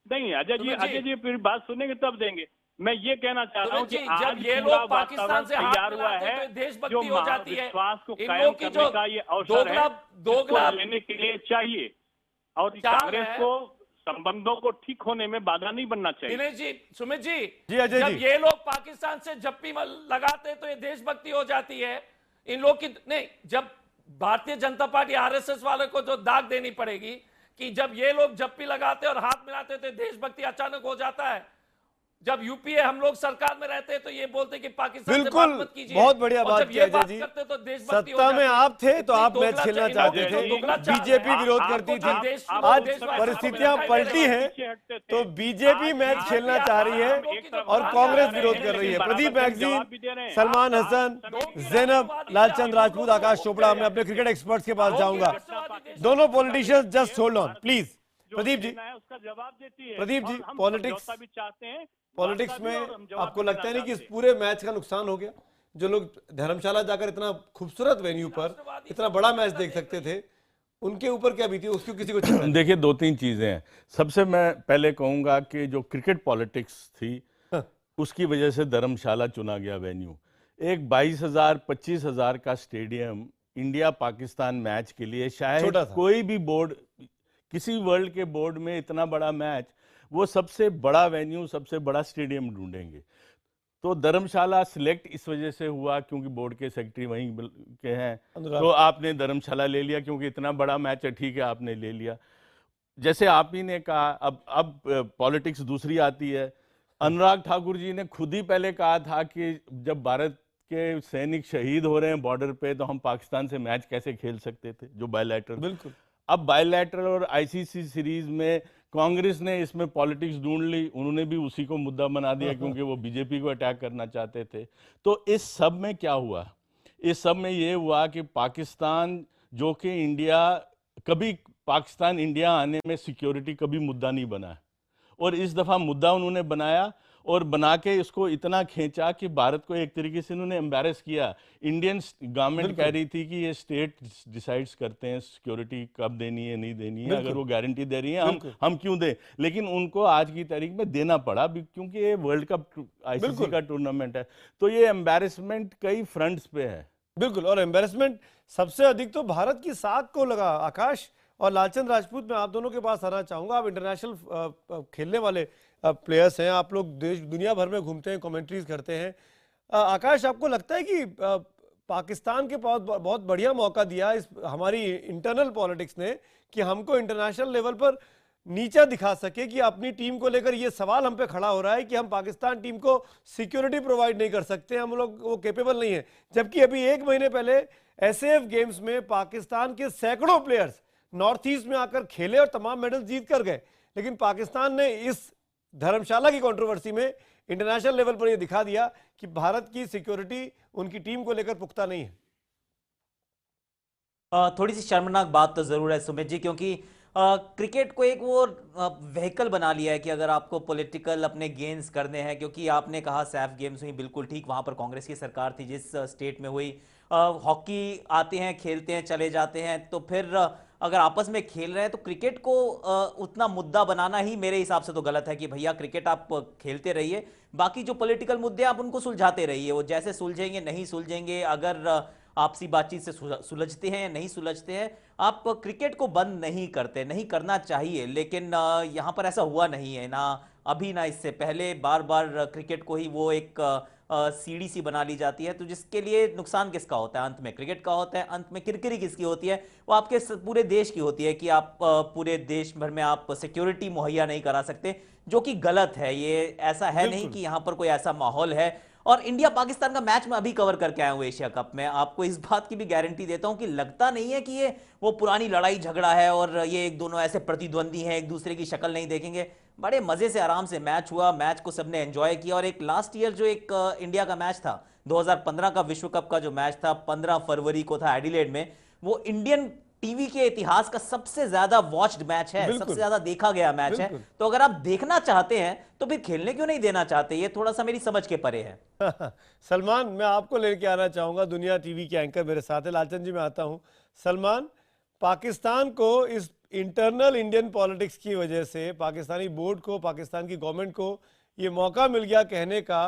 नहीं अजय जी फिर बात सुनेंगे तब देंगे। मैं ये कहना चाह रहा हूँ कि जब ये लोग पाकिस्तान से तैयार हुआ है तो देशभक्ति हो जाती है, विश्वास को कायम करने का ये अवसर है, दोगला लेने के लिए चाहिए। और कांग्रेस को संबंधों को ठीक होने में बाधा नहीं बनना चाहिए। दिनेश जी, सुमित जी, जब ये लोग पाकिस्तान से जप्पी लगाते तो ये देशभक्ति हो जाती है। इन लोग की नहीं, जब भारतीय जनता पार्टी आरएसएस वाले को जो दाग देनी पड़ेगी कि जब ये लोग जप्पी लगाते और हाथ मिलाते तो देशभक्ति अचानक हो जाता है। जब यूपीए हम लोग सरकार में रहते हैं तो ये बोलते कि पाकिस्तान से बात मत कीजिए। बहुत बढ़िया बात की अजय जी। तो देशभक्ति सत्ता में आप थे तो आप मैच खेलना चाहते थे, बीजेपी विरोध करती थी। आज परिस्थितियां पलटी हैं तो बीजेपी मैच खेलना चाह रही है और कांग्रेस विरोध कर रही है। प्रदीप मैगजीन, सलमान हसन, जैनब, लालचंद राजपूत, आकाश चोपड़ा, मैं अपने क्रिकेट एक्सपर्ट्स के पास जाऊंगा। दोनों politicians just hold on please. Pradeep ji, उसका जवाब देती है। प्रदीप जी, पॉलिटिक्स में आपको लगता है नहीं कि इस पूरे मैच का नुकसान हो गया? जो लोग धर्मशाला जाकर इतना खूबसूरत वेन्यू पर इतना बड़ा मैच देख सकते थे, उनके ऊपर क्या बीती? उसको किसी को देखिए, 2-3 चीजें हैं। सबसे मैं पहले कहूंगा कि जो क्रिकेट पॉलिटिक्स थी उसकी वजह से धर्मशाला चुना गया वेन्यू। एक 22,000 25,000 का स्टेडियम इंडिया पाकिस्तान मैच के लिए शायद छोटा था। कोई भी बोर्ड, किसी वर्ल्ड के बोर्ड में इतना बड़ा मैच, वो सबसे बड़ा वेन्यू, सबसे बड़ा स्टेडियम ढूंढेंगे। तो धर्मशाला सिलेक्ट इस वजह से हुआ क्योंकि बोर्ड के सेक्रेटरी वहीं के हैं, तो आपने धर्मशाला ले लिया क्योंकि इतना बड़ा मैच है, ठीक है आपने ले लिया। जैसे आप ही ने कहा, अब पॉलिटिक्स दूसरी आती है। अनुराग ठाकुर जी ने खुद ही पहले कहा था कि जब भारत के सैनिक शहीद हो रहे हैं बॉर्डर पे, तो हम पाकिस्तान से मैच कैसे खेल सकते थे, जो बायलैटरल। बिल्कुल। अब बायलैटरल और आईसीसी सीरीज में कांग्रेस ने इसमें पॉलिटिक्स ढूंढ ली, उन्होंने भी उसी को मुद्दा बना दिया क्योंकि वो बीजेपी को अटैक करना चाहते थे। तो इस सब में क्या हुआ? इस सब में ये हुआ कि पाकिस्तान, जो कि इंडिया, कभी पाकिस्तान इंडिया आने में सिक्योरिटी कभी मुद्दा नहीं बना है, और इस दफ़ा मुद्दा उन्होंने बनाया और बना के इसको इतना खींचा कि भारत को एक तरीके से उन्होंने एम्बैरेस किया। इंडियन गवर्नमेंट कह रही थी कि ये स्टेट डिसाइड्स करते हैं सिक्योरिटी कब देनी है, नहीं देनी है, अगर वो गारंटी दे रही है हम क्यों दें। लेकिन उनको आज की तारीख में देना पड़ा क्योंकि ये वर्ल्ड कप आईसीसी का टूर्नामेंट है। तो ये एम्बैरेसमेंट कई फ्रंट्स पे है। बिल्कुल, और एम्बैरेसमेंट सबसे अधिक तो भारत की साख को लगा। आकाश और लालचंद राजपूत, मैं आप दोनों के पास आना चाहूंगा। आप इंटरनेशनल खेलने वाले प्लेयर्स हैं, आप लोग देश दुनिया भर में घूमते हैं, कमेंट्रीज करते हैं। आकाश, आपको लगता है कि पाकिस्तान के पास बहुत बढ़िया मौका दिया इस हमारी इंटरनल पॉलिटिक्स ने कि हमको इंटरनेशनल लेवल पर नीचा दिखा सके कि अपनी टीम को लेकर ये सवाल हम पे खड़ा हो रहा है कि हम पाकिस्तान टीम को सिक्योरिटी प्रोवाइड नहीं कर सकते, हम लोग वो कैपेबल नहीं है। जबकि अभी 1 महीने पहले एसएएफ गेम्स में पाकिस्तान के सैकड़ों प्लेयर्स नॉर्थ ईस्ट में आकर खेले और तमाम मेडल जीत कर गए। लेकिन पाकिस्तान ने इस धर्मशाला की कंट्रोवर्सी में इंटरनेशनल लेवल पर यह दिखा दिया कि भारत की सिक्योरिटी उनकी टीम को लेकर पुख्ता नहीं है। थोड़ी सी शर्मनाक बात तो जरूर है सुमित जी, क्योंकि क्रिकेट को एक वो व्हीकल बना लिया है कि अगर आपको पॉलिटिकल अपने गेन्स करने हैं, क्योंकि आपने कहा सैफ गेम्स हुई, बिल्कुल ठीक, वहां पर कांग्रेस की सरकार थी जिस स्टेट में हुई। हॉकी आते हैं, खेलते हैं, चले जाते हैं, तो फिर अगर आपस में खेल रहे हैं तो क्रिकेट को उतना मुद्दा बनाना ही मेरे हिसाब से तो गलत है कि भैया क्रिकेट आप खेलते रहिए, बाकी जो पॉलिटिकल मुद्दे आप उनको सुलझाते रहिए, वो जैसे सुलझेंगे नहीं सुलझेंगे, अगर आपसी बातचीत से सुलझते हैं नहीं सुलझते हैं, आप क्रिकेट को बंद नहीं करते, नहीं करना चाहिए। लेकिन यहां पर ऐसा हुआ नहीं है, ना अभी ना इससे पहले। बार बार क्रिकेट को ही वो एक सीढ़ी सी बना ली जाती है, तो जिसके लिए नुकसान किसका होता है? अंत में क्रिकेट का होता है, अंत में किरकिरी किसकी होती है? वो आपके पूरे देश की होती है कि आप पूरे देश भर में आप सिक्योरिटी मुहैया नहीं करा सकते, जो कि गलत है। ये ऐसा है नहीं कि यहां पर कोई ऐसा माहौल है। और इंडिया पाकिस्तान का मैच मैं अभी कवर करके आया हूं एशिया कप में, आपको इस बात की भी गारंटी देता हूं कि लगता नहीं है कि ये वो पुरानी लड़ाई झगड़ा है और ये एक दोनों ऐसे प्रतिद्वंदी हैं, एक दूसरे की शक्ल नहीं देखेंगे। बड़े मजे से आराम से मैच हुआ, मैच को सबने एंजॉय किया। और एक लास्ट ईयर जो एक इंडिया का मैच था, 2015 का विश्व कप का जो मैच था, 15 फरवरी को था एडिलेड में, वो इंडियन टीवी के इतिहास का सबसे ज्यादा वॉच्ड मैच है, सबसे ज्यादा देखा गया मैच है। तो अगर आप देखना चाहते हैं तो फिर खेलने क्यों नहीं देना चाहते? ये थोड़ा सा मेरी समझ के परे है। सलमान, मैं आपको लेके आना चाहूंगा, दुनिया टीवी के एंकर मेरे साथ है। लालचंद जी, मैं आता हूं। सलमान, पाकिस्तान को इस इंटरनल इंडियन पॉलिटिक्स की वजह से पाकिस्तानी बोर्ड को, पाकिस्तान की गवर्नमेंट को ये मौका मिल गया कहने का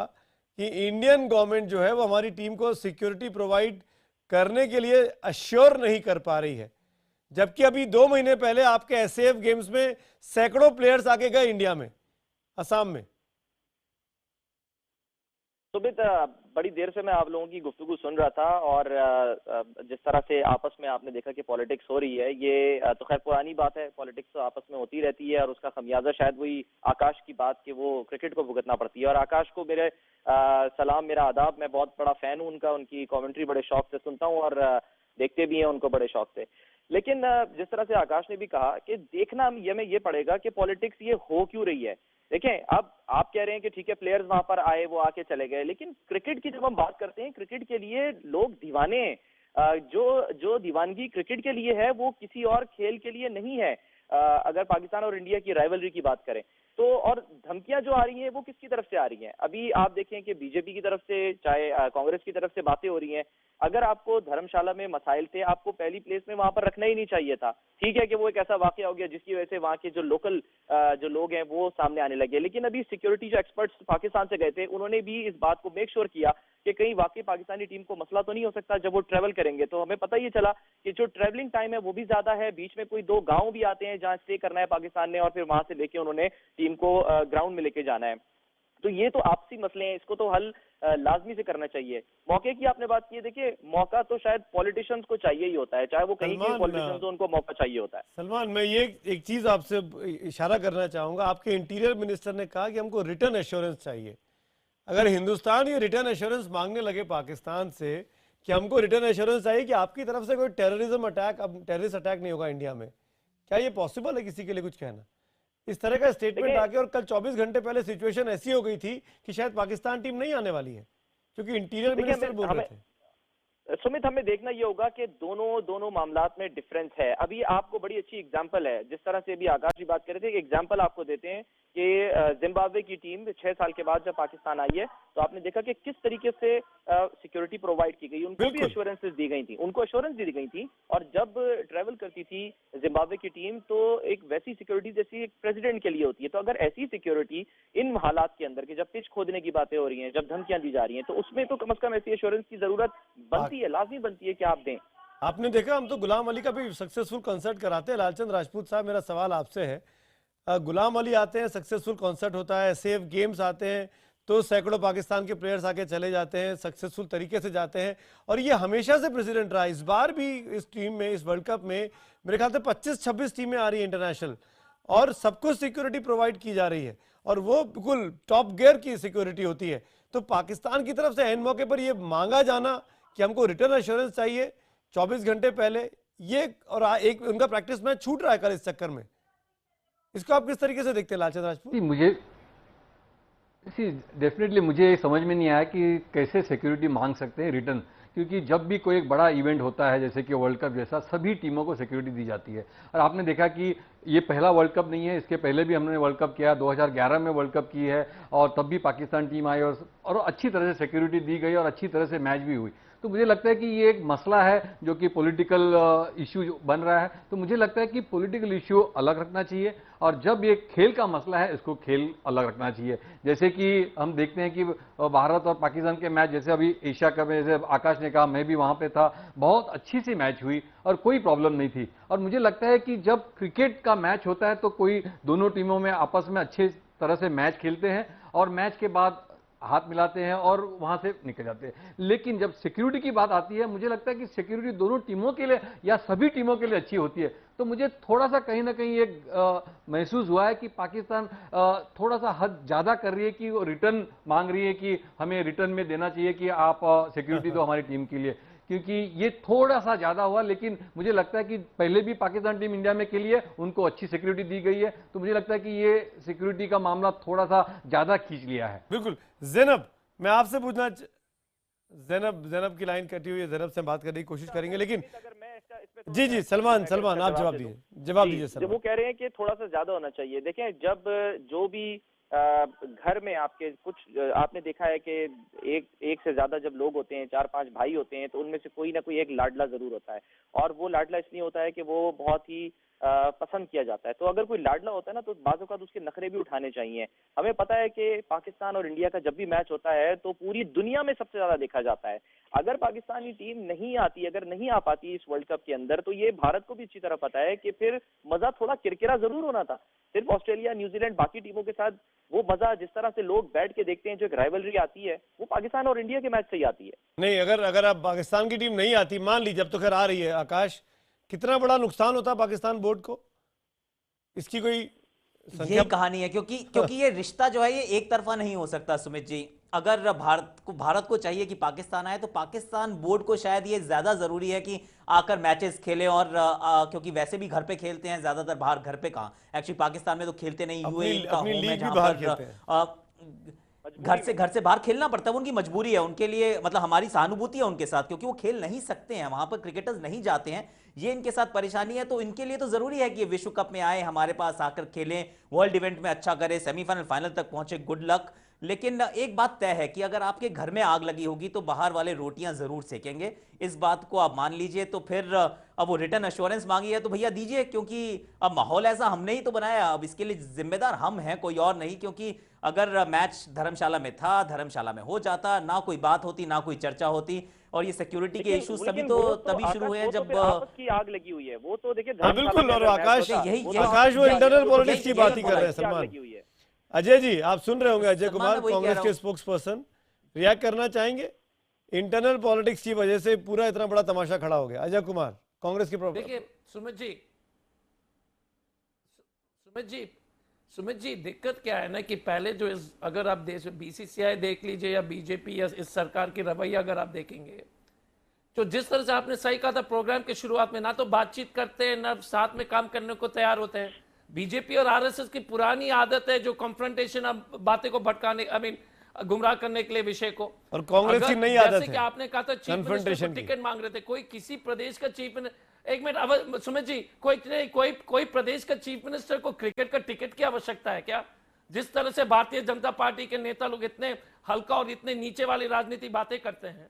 कि इंडियन गवर्नमेंट जो है वो हमारी टीम को सिक्योरिटी प्रोवाइड करने के लिए अश्योर नहीं कर पा रही है। जबकि अभी 2 महीने पहले आपके एसएएफ गेम्स में सैकड़ों प्लेयर्स आके गए इंडिया में, असम में। सुमित, बड़ी देर से मैं आप लोगों की गुफ्तगू सुन रहा था और जिस तरह से आपस में आपने देखा कि पॉलिटिक्स हो रही है, ये तो खैर पुरानी बात है, पॉलिटिक्स तो आपस में होती रहती है और उसका खमियाजा शायद वही आकाश की बात कि वो क्रिकेट को भुगतना पड़ती है। और आकाश को मेरे सलाम, मेरा आदाब, मैं बहुत बड़ा फैन हूँ उनका, उनकी कॉमेंट्री बड़े शौक से सुनता हूँ और देखते भी हैं उनको बड़े शौक से। लेकिन जिस तरह से आकाश ने भी कहा कि देखना ये पड़ेगा कि पॉलिटिक्स ये हो क्यों रही है। देखें, अब आप कह रहे हैं कि ठीक है प्लेयर्स वहां पर आए, वो आके चले गए, लेकिन क्रिकेट की जब हम बात करते हैं, क्रिकेट के लिए लोग दीवाने हैं। जो दीवानगी क्रिकेट के लिए है वो किसी और खेल के लिए नहीं है। अगर पाकिस्तान और इंडिया की राइवलरी की बात करें तो, और धमकियां जो आ रही हैं वो किसकी तरफ से आ रही हैं? अभी आप देखें कि बीजेपी की तरफ से, चाहे कांग्रेस की तरफ से बातें हो रही हैं। अगर आपको धर्मशाला में मसाइल थे, आपको पहली प्लेस में वहां पर रखना ही नहीं चाहिए था। ठीक है कि वो एक ऐसा वाकया हो गया जिसकी वजह से वहां के जो लोकल जो लोग हैं वो सामने आने लगे, लेकिन अभी सिक्योरिटी जो एक्सपर्ट्स पाकिस्तान से गए थे उन्होंने भी इस बात को मेक श्योर किया कि कहीं वाकई पाकिस्तानी टीम को मसला तो नहीं हो सकता जब वो ट्रेवल करेंगे। तो हमें पता ये चला कि जो ट्रेवलिंग टाइम है वो भी ज्यादा है, बीच में कोई 2 गांव भी आते हैं जहां स्टे करना है पाकिस्तान ने, और फिर वहां से लेके उन्होंने टीम को ग्राउंड में लेके जाना है। तो ये तो आपसी मसले हैं, इसको तो हल लाजमी से करना चाहिए। मौके की आपने बात की है, देखिए मौका तो शायद पॉलिटिशियंस को चाहिए ही होता है, चाहे वो कहीं के पॉलिटिशियंस हो, उनको मौका चाहिए होता है। सलमान, मैं ये एक चीज आपसे इशारा करना चाहूंगा। आपके इंटीरियर मिनिस्टर ने कहा कि हमको रिटर्न एश्योरेंस चाहिए। अगर हिंदुस्तान ये रिटर्न एश्योरेंस मांगने लगे पाकिस्तान से कि हमको रिटर्न एश्योरेंस चाहिए कि आपकी तरफ से कोई टेररिस्ट अटैक नहीं होगा इंडिया में, क्या ये पॉसिबल है किसी के लिए कुछ कहना? इस तरह का स्टेटमेंट आके, और कल 24 घंटे पहले सिचुएशन ऐसी हो गई थी कि शायद पाकिस्तान टीम नहीं आने वाली है, क्योंकि इंटीरियर मिनिस्टर बोल रहे थे। सुमित, हमें देखना ये होगा कि दोनों मामलात में डिफरेंस है। अभी आपको बड़ी अच्छी एग्जांपल है, जिस तरह से अभी आकाश जी बात कर रहे थे, एग्जांपल आपको देते हैं कि जिम्बाब्वे की टीम 6 साल के बाद जब पाकिस्तान आई है तो आपने देखा कि किस तरीके से सिक्योरिटी प्रोवाइड की गई, उनको भी एश्योरेंसेस दी गई थी, उनको एश्योरेंस दी गई थी। और जब ट्रेवल करती थी जिम्बाब्वे की टीम तो एक वैसी सिक्योरिटी जैसी एक प्रेसिडेंट के लिए होती है। तो अगर ऐसी सिक्योरिटी इन हालात के अंदर कि जब पिच खोदने की बातें हो रही हैं, जब धमकियां दी जा रही हैं, तो उसमें तो कम से कम ऐसी एश्योरेंस की जरूरत बनती है, लाजमी बनती है कि आप दें। आपने देखा, हम तो गुलाम अली का भी सक्सेसफुल कंसर्ट कराते हैं। लालचंद राजपूत साहब, मेरा सवाल आपसे है, गुलाम अली आते हैं, सक्सेसफुल कॉन्सर्ट होता है, सेफ गेम्स आते हैं तो सैकड़ों पाकिस्तान के प्लेयर्स आके चले जाते हैं, सक्सेसफुल तरीके से जाते हैं, और ये हमेशा से प्रेसिडेंट रहा। इस बार भी इस टीम में, इस वर्ल्ड कप में मेरे ख्याल से 25-26 टीमें आ रही हैं इंटरनेशनल, और सबको सिक्योरिटी प्रोवाइड की जा रही है, और वो बिल्कुल टॉप गियर की सिक्योरिटी होती है। तो पाकिस्तान की तरफ से एन मौके पर ये मांगा जाना कि हमको रिटर्न एश्योरेंस चाहिए 24 घंटे पहले, ये और एक उनका प्रैक्टिस मैच छूट रहा है कल इस चक्कर में, इसको आप किस तरीके से देखते हैं लालचंद राजपूत? मुझे डेफिनेटली मुझे समझ में नहीं आया कि कैसे सिक्योरिटी मांग सकते हैं रिटर्न, क्योंकि जब भी कोई एक बड़ा इवेंट होता है जैसे कि वर्ल्ड कप जैसा, सभी टीमों को सिक्योरिटी दी जाती है। और आपने देखा कि ये पहला वर्ल्ड कप नहीं है, इसके पहले भी हमने वर्ल्ड कप किया, 2011 में वर्ल्ड कप की है, और तब भी पाकिस्तान टीम आई और अच्छी तरह से सिक्योरिटी दी गई और अच्छी तरह से मैच भी हुई। तो मुझे लगता है कि ये एक मसला है जो कि पॉलिटिकल इश्यू बन रहा है। तो मुझे लगता है कि पॉलिटिकल इश्यू अलग रखना चाहिए, और जब ये खेल का मसला है इसको खेल अलग रखना चाहिए। जैसे कि हम देखते हैं कि भारत और पाकिस्तान के मैच, जैसे अभी एशिया कप में, जैसे आकाश ने कहा, मैं भी वहां पे था, बहुत अच्छी सी मैच हुई और कोई प्रॉब्लम नहीं थी। और मुझे लगता है कि जब क्रिकेट का मैच होता है तो कोई दोनों टीमों में आपस में अच्छे तरह से मैच खेलते हैं और मैच के बाद हाथ मिलाते हैं और वहां से निकल जाते हैं। लेकिन जब सिक्योरिटी की बात आती है, मुझे लगता है कि सिक्योरिटी दोनों टीमों के लिए या सभी टीमों के लिए अच्छी होती है। तो मुझे थोड़ा सा कहीं ना कहीं एक महसूस हुआ है कि पाकिस्तान थोड़ा सा हद ज्यादा कर रही है कि वो रिटर्न मांग रही है कि हमें रिटर्न में देना चाहिए कि आप सिक्योरिटी दो हमारी टीम के लिए, क्योंकि ये थोड़ा सा ज्यादा हुआ। लेकिन मुझे लगता है कि पहले भी पाकिस्तान टीम इंडिया में खेली है, उनको अच्छी सिक्योरिटी दी गई है, तो मुझे लगता है कि ये सिक्योरिटी का मामला थोड़ा सा ज्यादा खींच लिया है। बिल्कुल। जैनब, मैं आपसे पूछना, जैनब की लाइन कटी हुई है, जैनब से बात करने की कोशिश करेंगे, लेकिन जी सलमान आप जवाब दीजिए सर। वो कह रहे हैं कि थोड़ा सा ज्यादा होना चाहिए। देखें, जब जो भी घर में आपके कुछ, आपने देखा है कि एक से ज्यादा जब लोग होते हैं, 4-5 भाई होते हैं, तो उनमें से कोई ना कोई एक लाडला जरूर होता है, और वो लाडला इसलिए होता है कि वो बहुत ही पसंद किया जाता है। तो अगर कोई लाडला होता है ना, तो बाज़ औक़ात उसके नखरे भी उठाने चाहिए। हमें पता है कि पाकिस्तान और इंडिया का जब भी मैच होता है तो पूरी दुनिया में सबसे ज्यादा देखा जाता है। अगर पाकिस्तानी टीम नहीं आती, अगर नहीं आ पाती इस वर्ल्ड कप के अंदर, तो ये भारत को भी अच्छी तरह पता है कि फिर मजा थोड़ा किरकिरा जरूर होना था। सिर्फ ऑस्ट्रेलिया, न्यूजीलैंड, बाकी टीमों के साथ वो मजा जिस तरह से लोग बैठ के देखते हैं, जो एक राइवलरी आती है, वो पाकिस्तान और इंडिया के मैच से ही आती है। नहीं, अगर अब पाकिस्तान की टीम नहीं आती, मान लीजिए, अब तो खैर आ रही है, आकाश, कितना बड़ा नुकसान होता पाकिस्तान बोर्ड को? इसकी कोई यही कहानी है, क्योंकि ये रिश्ता जो है ये एक तरफा नहीं हो सकता सुमित जी। अगर भारत को चाहिए कि पाकिस्तान आए, तो पाकिस्तान बोर्ड को शायद ये ज्यादा जरूरी है कि आकर मैचेस खेले, और क्योंकि वैसे भी घर पे खेलते हैं ज्यादातर, बाहर घर पे कहाँ, एक्चुअली पाकिस्तान में तो खेलते नहीं, यूएई का होम है जहां पर घर से बाहर खेलना पड़ता है, उनकी मजबूरी है, उनके लिए मतलब हमारी सहानुभूति है उनके साथ, क्योंकि वो खेल नहीं सकते हैं, वहां पर क्रिकेटर्स नहीं जाते हैं, ये इनके साथ परेशानी है। तो इनके लिए तो जरूरी है कि ये विश्व कप में आए, हमारे पास आकर खेलें, वर्ल्ड इवेंट में अच्छा करें, सेमीफाइनल फाइनल तक पहुंचे, गुड लक। लेकिन एक बात तय है कि अगर आपके घर में आग लगी होगी तो बाहर वाले रोटियां जरूर सेकेंगे, इस बात को आप मान लीजिए। तो फिर अब वो रिटर्न एश्योरेंस मांगी है तो भैया दीजिए, क्योंकि अब माहौल ऐसा हमने ही तो बनाया, अब इसके लिए जिम्मेदार हम हैं, कोई और नहीं। क्योंकि अगर मैच धर्मशाला में था, धर्मशाला में हो जाता, ना कोई बात होती, ना कोई चर्चा होती, और ये सिक्योरिटी के इश्यूज तभी शुरू हुए हैं जब आपस की आग लगी हुई है। वो तो देखिए बिल्कुल। और आकाश वो इंटरनल पॉलिटिक्स की बात ही कर रहे हैं सलमान। अजय जी आप सुन रहे होंगे, अजय कुमार कांग्रेस के स्पोक्स पर्सन रिएक्ट करना चाहेंगे? इंटरनल पॉलिटिक्स की वजह से पूरा इतना बड़ा तमाशा खड़ा हो गया। अजय कुमार कांग्रेस की देखिए सुमित जी दिक्कत क्या है ना कि पहले जो अगर आप बीसीसीआई देख लीजिए या बीजेपी या इस सरकार की रवैया अगर आप देखेंगे, तो जिस तरह से आपने सही कहा था प्रोग्राम के शुरुआत में, ना तो बातचीत करते हैं ना साथ में काम करने को तैयार होते हैं। बीजेपी और आरएसएस की पुरानी आदत है जो कॉन्फ्रंटेशन, अब बातें को भटकाने गुमराह करने के लिए विषय को, और कांग्रेस की नई आदत है जैसे कि आपने कहा था चीफ मिनिस्टर को टिकट मांग रहे थे, कोई किसी प्रदेश का चीफ मिनिस्टर, एक मिनट सुमित जी, कोई प्रदेश का चीफ मिनिस्टर को क्रिकेट का टिकट की आवश्यकता है क्या? जिस तरह से भारतीय जनता पार्टी के नेता लोग इतने हल्का और इतने नीचे वाली राजनीति बातें करते हैं,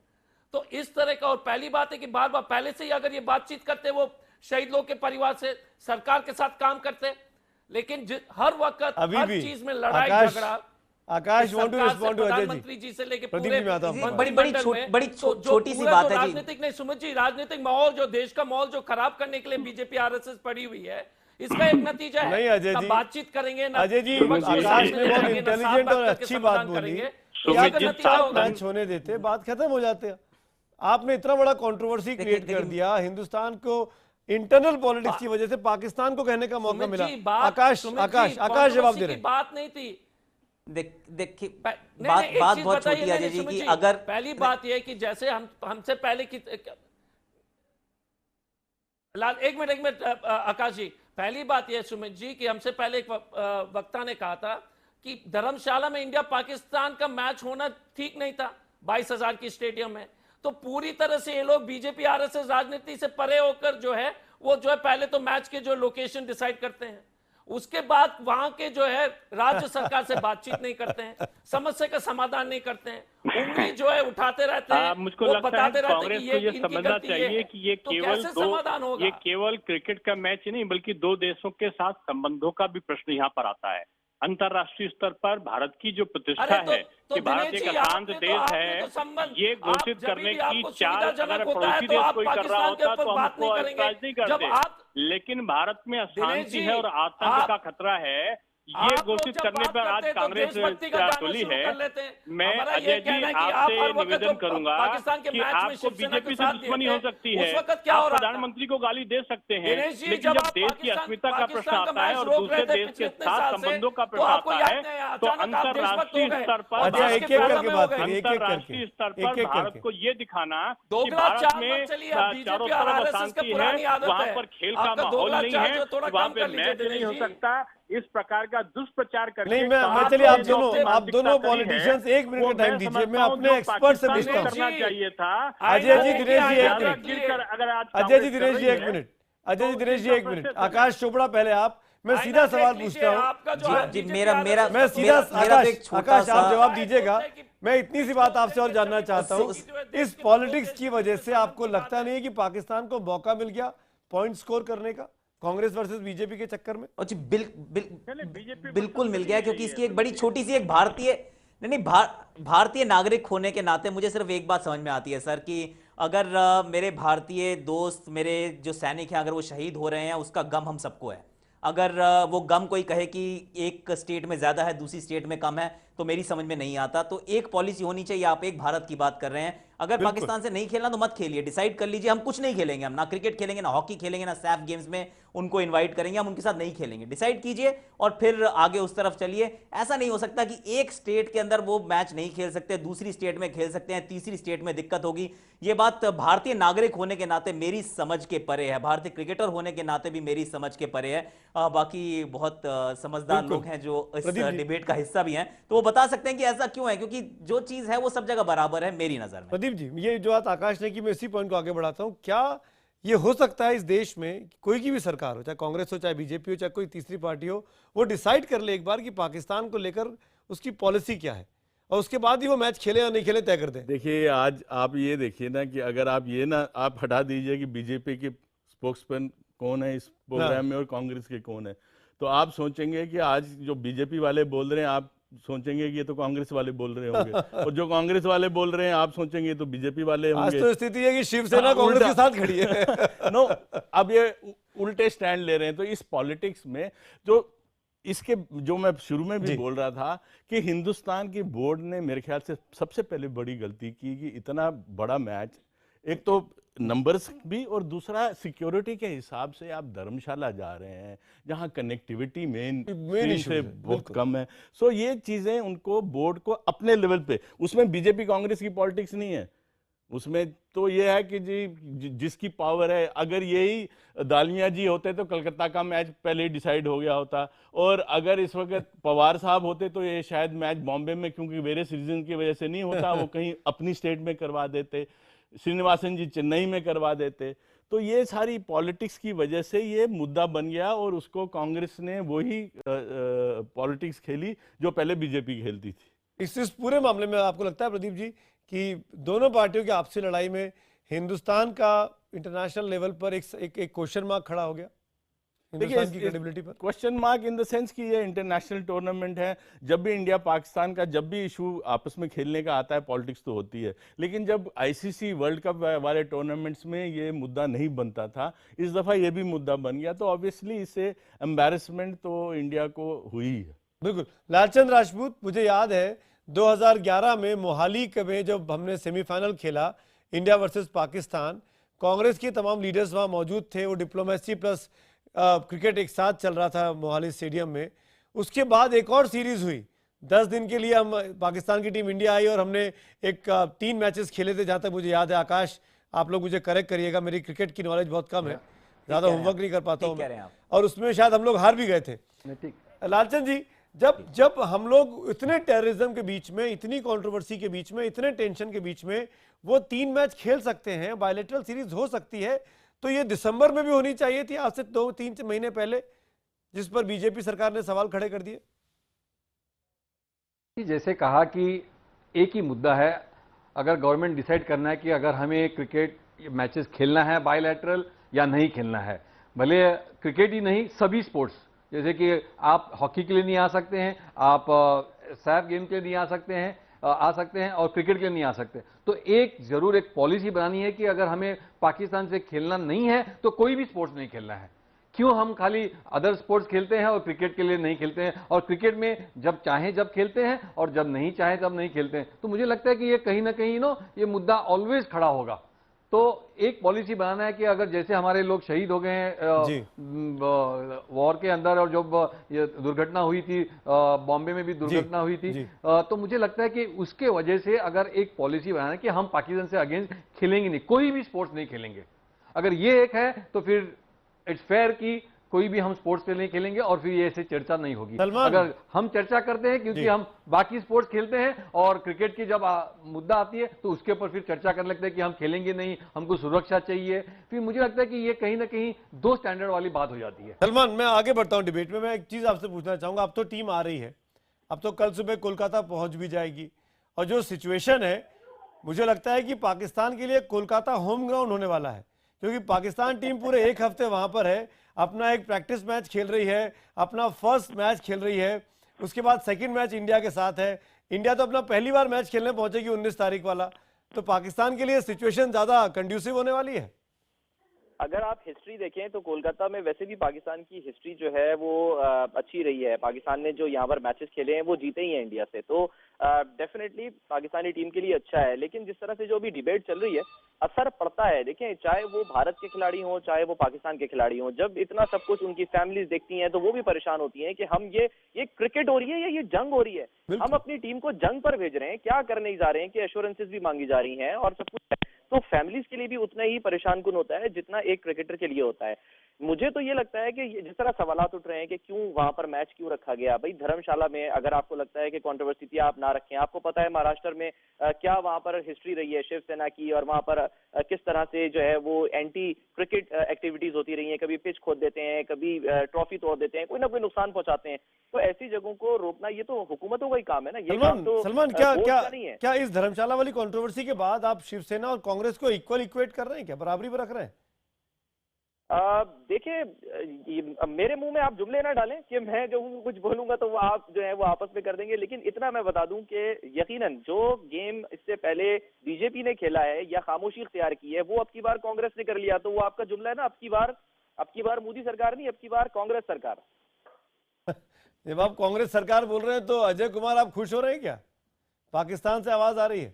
तो इस तरह का। और पहली बात है कि बार बार पहले से ही अगर ये बातचीत करते, वो शहीद लोग के परिवार से सरकार के साथ काम करते, लेकिन हर वक्त हर चीज में लड़ाई झगड़ा। Aakash want to respond to Ajay ji. प्रधानमंत्री जी से लेके प्रदीप जी आता हूं। बड़ी छोटी सी बात है जी। राजनीतिक नहीं सुमित जी, राजनीतिक माहौल जो देश का माहौल जो खराब करने के लिए बीजेपी आरएसएस पड़ी हुई है, इसका एक नतीजा है। नहीं अजय जी, बातचीत करेंगे ना। अजय जी आकाश ने बहुत इंटेलिजेंट और अच्छी बात बोली। मैच होने देते, बात खत्म हो जाते। आपने इतना बड़ा कंट्रोवर्सी क्रिएट कर दिया, हिंदुस्तान को इंटरनल पॉलिटिक्स की वजह से पाकिस्तान को कहने का मौका मिला। आकाश जवाब दे रहे। बात नहीं थी। देखिए बात बहुत छोटी है जी कि अगर पहली बात यह कि जैसे हमसे पहले की एक मिनट आकाश जी, पहली बात यह सुमित जी कि हमसे पहले एक वक्ता ने कहा था कि धर्मशाला में इंडिया पाकिस्तान का मैच होना ठीक नहीं था 22,000 की स्टेडियम में। तो पूरी तरह से ये लोग बीजेपी आरएसएस राजनीति से परे होकर जो है वो जो है पहले तो मैच के जो लोकेशन डिसाइड करते हैं, उसके बाद वहां के जो है राज्य सरकार से बातचीत नहीं करते हैं, समस्या का समाधान नहीं करते हैं, उंगली जो है उठाते रहते हैं। मुझको लगता है कांग्रेस को ये समझना चाहिए कि ये केवल केवल क्रिकेट का मैच नहीं बल्कि दो देशों के साथ संबंधों का भी प्रश्न यहाँ पर आता है। अंतर्राष्ट्रीय स्तर पर भारत की जो प्रतिष्ठा है कि भारत एक अशांत देश है, ये घोषित करने की चाल अगर पड़ोसी देश कोई कर रहा होता तो हम उसको ऐतराज नहीं करते, लेकिन भारत में अशांति है और आतंक का खतरा है, ये घोषित करने पर आज कांग्रेस तुली है। मैं अजय जी आपसे निवेदन करूंगा कि आपको बीजेपी से दुश्मनी हो सकती है, आप प्रधानमंत्री को गाली दे सकते हैं, लेकिन जब देश की अस्मिता का प्रश्न आता है और दूसरे देश के साथ संबंधों का प्रश्न आता है तो अंतर्राष्ट्रीय स्तर पर भारत को ये दिखाना कि भारत में चारों तरफ अशांति है, वहां पर खेल का माहौल नहीं है, वहां पे मैच नहीं हो सकता, इस प्रकार का दुष्प्रचार करके नहीं। मैं चलिए आप दोनों पॉलिटिशियंस एक मिनट का टाइम दीजिए, मैं अपने एक्सपर्ट से पूछता हूं। करना चाहिए था। अजय जी दिनेश जी एक मिनट। आकाश चोपड़ा पहले आप, मैं सीधा सवाल पूछता हूं जी। मेरा मैं सीधा आकाश आप जवाब दीजिएगा। मैं इतनी सी बात आपसे और जानना चाहता हूं, इस पॉलिटिक्स की वजह से आपको लगता नहीं है कि पाकिस्तान को मौका मिल गया पॉइंट स्कोर करने का कांग्रेस वर्सेस बीजेपी के चक्कर में? बिल्कुल मिल गया, क्योंकि इसकी एक बड़ी छोटी सी एक भारतीय नागरिक होने के नाते मुझे सिर्फ एक बात समझ में आती है सर कि अगर मेरे भारतीय दोस्त, मेरे जो सैनिक हैं, अगर वो शहीद हो रहे हैं उसका गम हम सबको है। अगर वो गम कोई कहे कि एक स्टेट में ज्यादा है दूसरी स्टेट में कम है तो मेरी समझ में नहीं आता। तो एक पॉलिसी होनी चाहिए। आप एक भारत की बात कर रहे हैं, अगर पाकिस्तान से नहीं खेलना तो मत खेलिए, डिसाइड कर लीजिए हम कुछ नहीं खेलेंगे, हम ना क्रिकेट खेलेंगे, ना हॉकी खेलेंगे, ना सैफ गेम्स में उनको इनवाइट करेंगे, हम उनके साथ नहीं खेलेंगे, डिसाइड कीजिए और फिर आगे उस तरफ चलिए। ऐसा नहीं हो सकता कि एक स्टेट के अंदर वो मैच नहीं खेल सकते, दूसरी स्टेट में खेल सकते हैं, तीसरी स्टेट में दिक्कत होगी। ये बात भारतीय नागरिक होने के नाते मेरी समझ के परे है, भारतीय क्रिकेटर होने के नाते भी मेरी समझ के परे है। बाकी बहुत समझदार लोग हैं जो इस डिबेट का हिस्सा भी हैं, तो वो बता सकते हैं कि ऐसा क्यों है, क्योंकि जो चीज है वो सब जगह बराबर है मेरी नजर में। प्रदीप जी, ये जो बात आकाश ने की, मैं इसी पॉइंट को आगे बढ़ाता हूं। क्या ये हो सकता है इस देश में कोई की भी सरकार हो, चाहे कांग्रेस हो, चाहे बीजेपी हो, चाहे कोई तीसरी पार्टी हो, वो डिसाइड कर ले एक बार कि पाकिस्तान को लेकर उसकी पॉलिसी क्या है? और उसके बाद ही वो मैच खेले या नहीं खेले तय कर दें। देखिए आज आप ये देखिए ना कि अगर आप ये ना आप हटा दीजिए कि बीजेपी के स्पोक्समैन कौन है इस प्रोग्राम में और कांग्रेस के कौन है, तो आप सोचेंगे कि आज जो बीजेपी वाले बोल रहे हैं आप सोचेंगे कि ये तो कांग्रेस वाले बोल रहे होंगे और जो कांग्रेस वाले बोल रहे हैं आप सोचेंगे तो बीजेपी वाले होंगे। आज तो स्थिति है कि शिवसेना कांग्रेस के साथ खड़ी है। नो, अब ये उल्टे स्टैंड ले रहे हैं। तो इस पॉलिटिक्स में इसके जो मैं शुरू में भी बोल रहा था कि हिंदुस्तान की बोर्ड ने मेरे ख्याल से सबसे पहले बड़ी गलती की कि इतना बड़ा मैच, एक तो नंबर्स भी और दूसरा सिक्योरिटी के हिसाब से आप धर्मशाला जा रहे हैं जहां कनेक्टिविटी मेन से बहुत कम है। सो ये चीजें उनको बोर्ड को अपने लेवल पे, उसमें बीजेपी कांग्रेस की पॉलिटिक्स नहीं है, उसमें तो ये है कि जिसकी पावर है, अगर यही दालिया जी होते तो कलकत्ता का मैच पहले ही डिसाइड हो गया होता, और अगर इस वक्त पवार साहब होते तो ये शायद मैच बॉम्बे में, क्योंकि वेरियस रीजन की वजह से नहीं होता, वो कहीं अपनी स्टेट में करवा देते, श्रीनिवासन जी चेन्नई में करवा देते। तो ये सारी पॉलिटिक्स की वजह से ये मुद्दा बन गया और उसको कांग्रेस ने वही पॉलिटिक्स खेली जो पहले बीजेपी खेलती थी। इस पूरे मामले में आपको लगता है प्रदीप जी कि दोनों पार्टियों की आपसी लड़ाई में हिंदुस्तान का इंटरनेशनल लेवल पर एक क्वेश्चन मार्क खड़ा हो गया? देखिए क्रेडिबिलिटी पर question mark in the sense कि ये इंटरनेशनल टूर्नामेंट है, जब भी इंडिया पाकिस्तान का जब भी इशू आपस में खेलने का आता है पॉलिटिक्स तो होती है, लेकिन जब आईसीसी वर्ल्ड कप वाले टूर्नामेंट्स में ये मुद्दा नहीं बनता था, इस दफ़ा ये भी मुद्दा बन गया, तो ऑब्वियसली इससे एम्बैरेसमेंट तो इंडिया को हुई है। बिल्कुल। लालचंद राजपूत, मुझे याद है 2011 में मोहाली में जब हमने सेमीफाइनल खेला इंडिया वर्सेस पाकिस्तान, कांग्रेस के तमाम लीडर्स वहाँ मौजूद थे, वो डिप्लोमेसी प्लस क्रिकेट एक साथ चल रहा था मोहाली स्टेडियम में। उसके बाद एक और सीरीज हुई 10 दिन के लिए, हम पाकिस्तान की टीम इंडिया आई और हमने 3 मैचेस खेले थे, जहाँ तक मुझे याद है। आकाश आप लोग मुझे करेक्ट करिएगा, मेरी क्रिकेट की नॉलेज बहुत कम है, ज़्यादा होमवर्क नहीं कर पाता हूँ मैं, और उसमें शायद हम लोग हार भी गए थे। लालचंद जी, जब हम लोग इतने टेररिज्म के बीच में, इतनी कंट्रोवर्सी के बीच में, इतने टेंशन के बीच में वो 3 मैच खेल सकते हैं, बायलैटरल सीरीज हो सकती है, तो ये दिसंबर में भी होनी चाहिए थी, आज से 2-3 महीने पहले, जिस पर बीजेपी सरकार ने सवाल खड़े कर दिए। जैसे कहा कि एक ही मुद्दा है, अगर गवर्नमेंट डिसाइड करना है कि अगर हमें क्रिकेट मैचेस खेलना है बायलैटरल या नहीं खेलना है, भले क्रिकेट ही नहीं सभी स्पोर्ट्स, जैसे कि आप हॉकी के लिए नहीं आ सकते हैं, आप सैफ गेम के लिए नहीं आ सकते हैं और क्रिकेट के लिए नहीं आ सकते, तो जरूर एक पॉलिसी बनानी है कि अगर हमें पाकिस्तान से खेलना नहीं है तो कोई भी स्पोर्ट्स नहीं खेलना है। क्यों हम खाली अदर स्पोर्ट्स खेलते हैं और क्रिकेट के लिए नहीं खेलते हैं, और क्रिकेट में जब चाहे जब खेलते हैं और जब नहीं चाहे तब नहीं खेलते हैं। तो मुझे लगता है कि ये कहीं ना कहीं ये मुद्दा ऑलवेज खड़ा होगा। तो एक पॉलिसी बनाना है कि अगर जैसे हमारे लोग शहीद हो गए हैं वॉर के अंदर, और जब ये दुर्घटना हुई थी बॉम्बे में भी दुर्घटना हुई थी, तो मुझे लगता है कि उसके वजह से अगर एक पॉलिसी बनाना है कि हम पाकिस्तान से अगेंस्ट खेलेंगे नहीं, कोई भी स्पोर्ट्स नहीं खेलेंगे, अगर ये एक है तो फिर इट्स फेयर कि कोई भी हम स्पोर्ट्स पे नहीं खेलेंगे और फिर ये ऐसे चर्चा नहीं होगी। अगर हम चर्चा करते हैं क्योंकि हम बाकी स्पोर्ट्स खेलते हैं और क्रिकेट की जब मुद्दा आती है तो उसके ऊपर फिर चर्चा करने लगते हैं कि हम खेलेंगे नहीं, हमको सुरक्षा चाहिए, फिर मुझे लगता है कि ये कहीं ना कहीं 2 स्टैंडर्ड वाली बात हो जाती है। सलमान, मैं आगे बढ़ता हूं डिबेट में, मैं एक चीज आपसे पूछना चाहूंगा। अब तो टीम आ रही है, अब तो कल सुबह कोलकाता पहुंच भी जाएगी, और जो सिचुएशन है मुझे लगता है कि पाकिस्तान के लिए कोलकाता होम ग्राउंड होने वाला है, क्योंकि पाकिस्तान टीम पूरे 1 हफ्ते वहां पर है, अपना एक प्रैक्टिस मैच खेल रही है, अपना फर्स्ट मैच खेल रही है, उसके बाद सेकंड मैच इंडिया के साथ है। इंडिया तो अपना पहली बार मैच खेलने पहुंचेगी 19 तारीख वाला, तो पाकिस्तान के लिए सिचुएशन ज्यादा कंड्यूसिव होने वाली है। अगर आप हिस्ट्री देखें तो कोलकाता में वैसे भी पाकिस्तान की हिस्ट्री जो है वो अच्छी रही है। पाकिस्तान ने जो यहाँ पर मैचेस खेले हैं वो जीते ही हैं इंडिया से, तो डेफिनेटली पाकिस्तानी टीम के लिए अच्छा है। लेकिन जिस तरह से जो अभी डिबेट चल रही है, असर पड़ता है। देखें, चाहे वो भारत के खिलाड़ी हों चाहे वो पाकिस्तान के खिलाड़ी हों, जब इतना सब कुछ उनकी फैमिलीज देखती हैं तो वो भी परेशान होती हैं कि हम ये क्रिकेट हो रही है या ये जंग हो रही है, हम अपनी टीम को जंग पर भेज रहे हैं, क्या करने जा रहे हैं, कि एश्योरेंसेस भी मांगी जा रही हैं और सब कुछ। तो फैमिलीज के लिए भी उतना ही परेशान कुन होता है जितना एक क्रिकेटर के लिए होता है। मुझे तो ये लगता है कि जिस तरह सवालात उठ रहे हैं कि क्यों वहां पर मैच क्यों रखा गया, भाई धर्मशाला में अगर आपको लगता है कि कंट्रोवर्सी थी आप ना रखें। आपको पता है महाराष्ट्र में क्या वहां पर हिस्ट्री रही है शिवसेना की, और वहां पर किस तरह से जो है वो एंटी क्रिकेट एक्टिविटीज होती रही हैं, कभी पिच खोद देते हैं, कभी ट्रॉफी तोड़ देते हैं, कोई ना कोई नुकसान पहुंचाते हैं। तो ऐसी जगहों को रोकना ये तो हुकूमतों का ही काम है ना, ये काम तो सलमान क्या बोर्ड क्या का नहीं है। क्या इस धर्मशाला वाली कंट्रोवर्सी के बाद आप शिवसेना और कांग्रेस को इक्वल इक्वेट कर रहे हैं, क्या बराबरी पर रख रहे हैं? देखिए मेरे मुंह में आप जुमले ना डालें कि मैं जो कुछ बोलूंगा तो वो आप जो है वो आपस में कर देंगे, लेकिन इतना मैं बता दूं कि यकीनन जो गेम इससे पहले बीजेपी ने खेला है या खामोशी इख्तियार की है वो अब की बार कांग्रेस ने कर लिया। तो वो आपका जुमला है ना, अब की बार मोदी सरकार नहीं, अब की बार कांग्रेस सरकार। जब आप कांग्रेस सरकार बोल रहे हैं तो अजय कुमार आप खुश हो रहे हैं क्या? पाकिस्तान से आवाज आ रही है?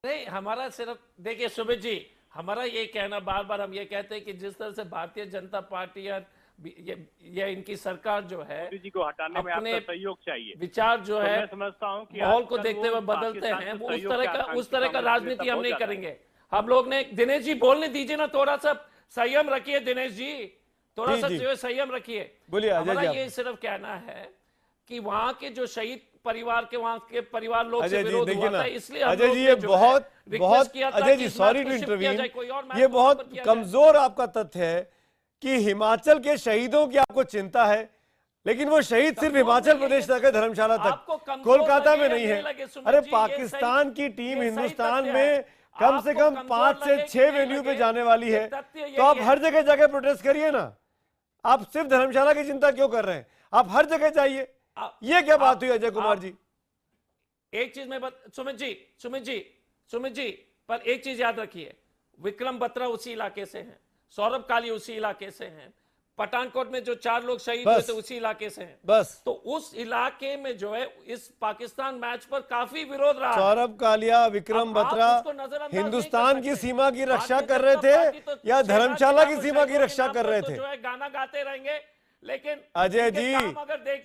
नहीं, हमारा सिर्फ देखिए सुमित जी, हमारा ये कहना बार बार हम ये कहते हैं कि जिस तरह से भारतीय जनता पार्टी और ये इनकी सरकार जो है जी को हटाने में आपका सहयोग चाहिए, विचार जो तो है मैं समझता हूं कि माहौल को देखते हुए बदलते हैं, वो उस तरह का राजनीति हम नहीं करेंगे। हम लोग ने दिनेश जी बोलने दीजिए ना, थोड़ा सा संयम रखिए दिनेश जी, थोड़ा सा जो है संयम रखिए। बोलिए। हमारा ये सिर्फ कहना है कि वहां के जो शहीद परिवार के वहां के परिवार लोग से विरोध हुआ था, इसलिए अजय जी ये बहुत Ajay ji sorry to intervene, ये बहुत कमजोर आपका तथ्य है कि हिमाचल के शहीदों की आपको चिंता है, लेकिन वो शहीद सिर्फ हिमाचल प्रदेश तक है, धर्मशाला तक, कोलकाता में नहीं है। अरे पाकिस्तान की टीम हिंदुस्तान में कम से कम 5 से 6 वेन्यू पे जाने वाली है, तो आप हर जगह जाके प्रोटेस्ट करिए ना। आप सिर्फ धर्मशाला की चिंता क्यों कर रहे हैं? आप हर जगह जाइए। ये क्या बात हुई अजय कुमार जी? एक चीज में सुमित जी पर एक चीज याद रखिए, विक्रम बत्रा उसी इलाके से हैं, सौरभ काली उसी इलाके से हैं, पठानकोट में जो 4 लोग शहीद हुए थे उसी इलाके से हैं। बस तो उस इलाके में जो है इस पाकिस्तान मैच पर काफी विरोध रहा। सौरभ कालिया, विक्रम बत्रा हिंदुस्तान की सीमा की रक्षा कर रहे थे या धर्मशाला की सीमा की रक्षा कर रहे थे? जो है गाना गाते रहेंगे, लेकिन अजय जी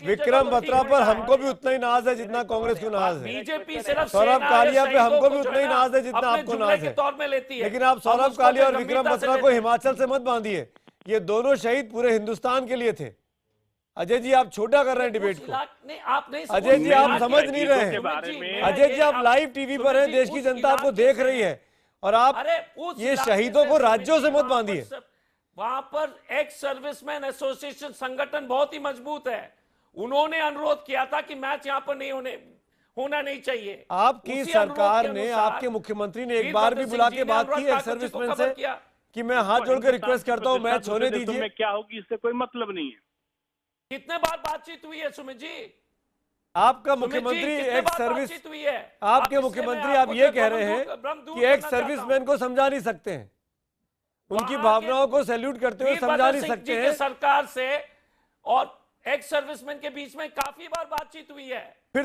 विक्रम बत्रा पर हमको भी उतना ही नाज है जितना कांग्रेस को नाज है। बीजेपी सिर्फ सौरभ कालिया पे हमको भी उतना ही नाज है जितना आपको नाज है, तौर में लेती है। लेकिन आप सौरभ कालिया और विक्रम बत्रा को हिमाचल से मत बांधिए, ये दोनों शहीद पूरे हिंदुस्तान के लिए थे। अजय जी आप छोटा कर रहे हैं डिबेट को। अजय जी आप समझ नहीं रहे हैं। अजय जी आप लाइव टीवी पर हैं, देश की जनता आपको देख रही है, और आप ये शहीदों को राज्यों से मत बांधिए। वहां पर एक्स सर्विसमैन एसोसिएशन संगठन बहुत ही मजबूत है, उन्होंने अनुरोध किया था कि मैच यहां पर नहीं होना नहीं चाहिए। आपकी सरकार ने, आपके मुख्यमंत्री ने एक बार भी बुला के बात की एक्स सर्विसमैन से कि मैं हाथ जोड़कर रिक्वेस्ट करता हूं मैच होने दीजिए? क्या होगी इससे कोई मतलब नहीं है। कितने बार बातचीत हुई है सुमित जी? आपका मुख्यमंत्री एक्स सर्विस हुई है, आपके मुख्यमंत्री आप ये कह रहे हैं कि एक्स सर्विसमैन को समझा नहीं सकते हैं, उनकी भावनाओं को सैल्यूट करते हुए समझा नहीं सकते हैं। सरकार से और एक्स सर्विसमैन के बीच में काफी बार बातचीत हुई है। फिर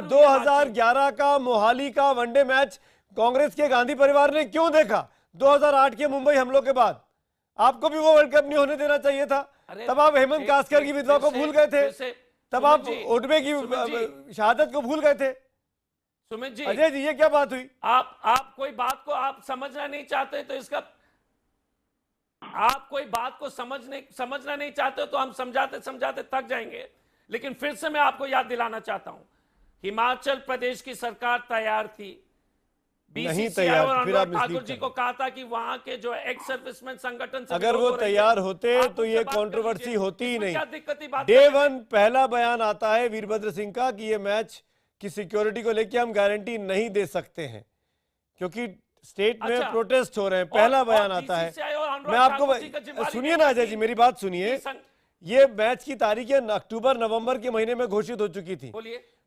2011 का मोहाली का वनडे मैच कांग्रेस के गांधी परिवार ने क्यों देखा? 2008 के मुंबई हमलों के बाद आपको भी वो वर्ल्ड कप नहीं होने देना चाहिए था। तब आप हेमंत कास्कर की विधवा को भूल गए थे, तब आप ओडबे की शहादत को भूल गए थे। सुमित जी, अजय जी ये क्या बात हुई? आप कोई बात को आप समझना नहीं चाहते तो इसका, आप कोई बात को समझना नहीं चाहते तो हम समझाते समझाते थक जाएंगे। लेकिन फिर से मैं आपको याद दिलाना चाहता हूं, हिमाचल प्रदेश की सरकार तैयार थी, नहीं तैयार, फिर आप ठाकुर जी को कहा था कि वहां के जो एक्स सर्विसमैन संगठन से अगर वो तैयार होते तो ये कंट्रोवर्सी होती ही नहीं। डे 1 पहला बयान आता है वीरभद्र सिंह का कि ये मैच की सिक्योरिटी को लेकर हम गारंटी नहीं दे सकते हैं क्योंकि स्टेट में प्रोटेस्ट हो रहे हैं। पहला बयान आता है। मैं आपको सुनिए ना अजय जी, मेरी बात सुनिए। ये मैच की तारीखें अक्टूबर नवंबर के महीने में घोषित हो चुकी थी।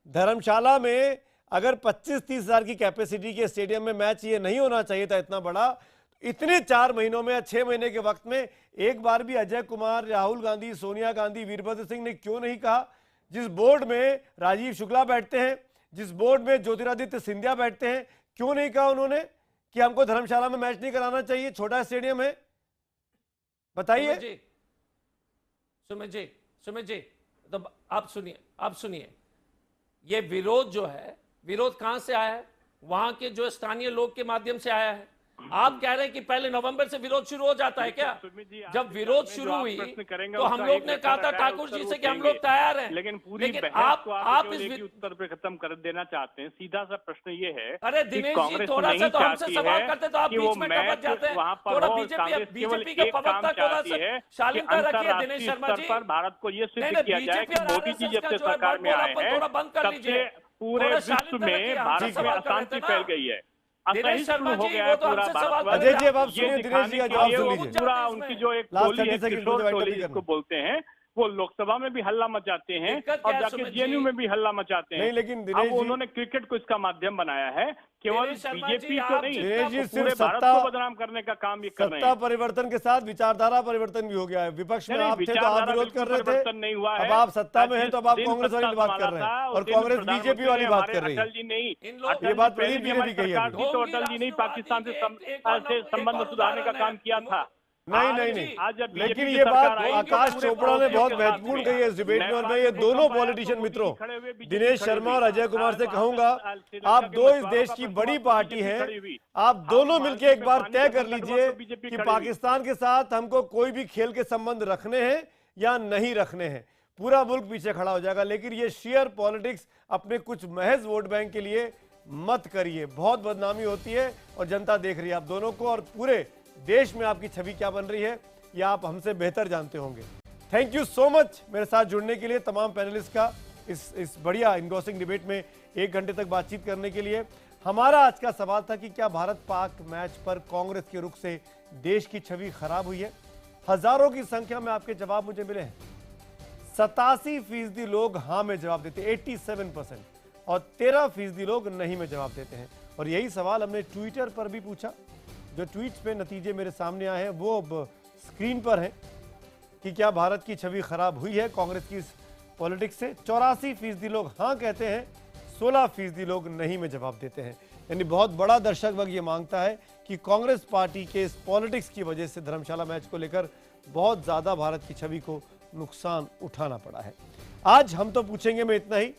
धर्मशाला में अगर 25-30 हजार की कैपेसिटी के स्टेडियम में मैच ये नहीं होना चाहिए था इतना बड़ा, इतने 4 महीनों में या 6 महीने के वक्त में एक बार भी अजय कुमार, राहुल गांधी, सोनिया गांधी, वीरभद्र सिंह ने क्यों नहीं कहा? जिस बोर्ड में राजीव शुक्ला बैठते हैं, जिस बोर्ड में ज्योतिरादित्य सिंधिया बैठते हैं, क्यों नहीं कहा उन्होंने कि हमको धर्मशाला में मैच नहीं कराना चाहिए, छोटा स्टेडियम है? बताइए। सुमित जी तो आप सुनिए, ये विरोध जो है, विरोध कहां से आया है? वहां के जो स्थानीय लोग के माध्यम से आया है। आप कह रहे हैं कि पहले नवंबर से विरोध शुरू हो जाता है क्या? जब विरोध शुरू हुई तो हम लोग ने कहा था ठाकुर जी से कि हम लोग तैयार हैं, लेकिन पूरी बहस आप को आप इस उत्तर पे खत्म कर देना चाहते हैं। सीधा सा प्रश्न ये है, अरे दिनेश जी थोड़ा सा तो हमसे सवाल करते तो आप बीच में टपक जाते हैं। वहां पर थोड़ा बीजेपी का प्रवक्ता थोड़ा सा शालीनता रखिए दिनेश शर्मा जी। पर भारत को ये सिद्ध किया जाए कि मोदी जी जब से सरकार में आए हैं तब से पूरे विश्व में भारत में अशांति फैल गई है, असहिष्णु हो गया है पूरा भारत। अजय जी अब आप सुनिए, दिनेश जी का जवाब सुन लीजिए। पूरा उनकी जो एक टोली है, किशोर टोली जिसको बोलते हैं, वो लोकसभा में भी हल्ला मचाते हैं और जाके जेएनयू में भी हल्ला मचाते हैं। नहीं, लेकिन दिनेश जी उन्होंने क्रिकेट को इसका माध्यम बनाया है, केवल बीजेपी को नहीं, दिनेश जी पूरे सिर्फ भारत को बदनाम करने का काम ये कर रहे हैं। सत्ता परिवर्तन के साथ विचारधारा परिवर्तन भी हो गया है। विपक्ष में आप थे तो आप विरोध कर रहे थे, नहीं हुआ है। अब आप सत्ता में हैं तो अब आप कांग्रेस वाली बात कर रहे हैं और कांग्रेस बीजेपी वाली बात कर रही है। अटल जी नहीं, ये बात प्रदीप जी ने भी कही है। तो अटल जी नहीं पाकिस्तान से संबंध सुधारने का काम किया था। नहीं, लेकिन ये बात आकाश चोपड़ा ने बहुत महत्वपूर्ण कही है इस डिबेट में, और मैं ये दोनों पॉलिटिशियन मित्रों दिनेश शर्मा और अजय कुमार से कहूंगा, आप दो इस देश की बड़ी पार्टी हैं, आप दोनों मिलकर एक बार तय कर लीजिए कि पाकिस्तान के साथ हमको कोई भी खेल के संबंध रखने हैं या नहीं रखने हैं। पूरा मुल्क पीछे खड़ा हो जाएगा, लेकिन ये शेयर पॉलिटिक्स अपने कुछ महज वोट बैंक के लिए मत करिए, बहुत बदनामी होती है और जनता देख रही है आप दोनों को, और पूरे देश में आपकी छवि क्या बन रही है यह आप हमसे बेहतर जानते होंगे। थैंक यू सो मच मेरे साथ जुड़ने के लिए, तमाम पैनलिस्ट का इस बढ़िया इनगॉसिंग डिबेट में 1 घंटे तक बातचीत करने के लिए। हमारा आज का सवाल था कि क्या भारत पाक मैच पर कांग्रेस के रुख से देश की छवि खराब हुई है? हजारों की संख्या में आपके जवाब मुझे मिले हैं। 87% लोग हाँ में जवाब देते, 87%, और 13% लोग नहीं में जवाब देते हैं। और यही सवाल हमने ट्विटर पर भी पूछा। जो ट्वीट्स पे नतीजे मेरे सामने आए हैं वो अब स्क्रीन पर हैं कि क्या भारत की छवि खराब हुई है कांग्रेस की इस पॉलिटिक्स से। 84% लोग हाँ कहते हैं, 16% लोग नहीं में जवाब देते हैं। यानी बहुत बड़ा दर्शक वर्ग ये मांगता है कि कांग्रेस पार्टी के इस पॉलिटिक्स की वजह से धर्मशाला मैच को लेकर बहुत ज़्यादा भारत की छवि को नुकसान उठाना पड़ा है। आज हम तो पूछेंगे में इतना ही।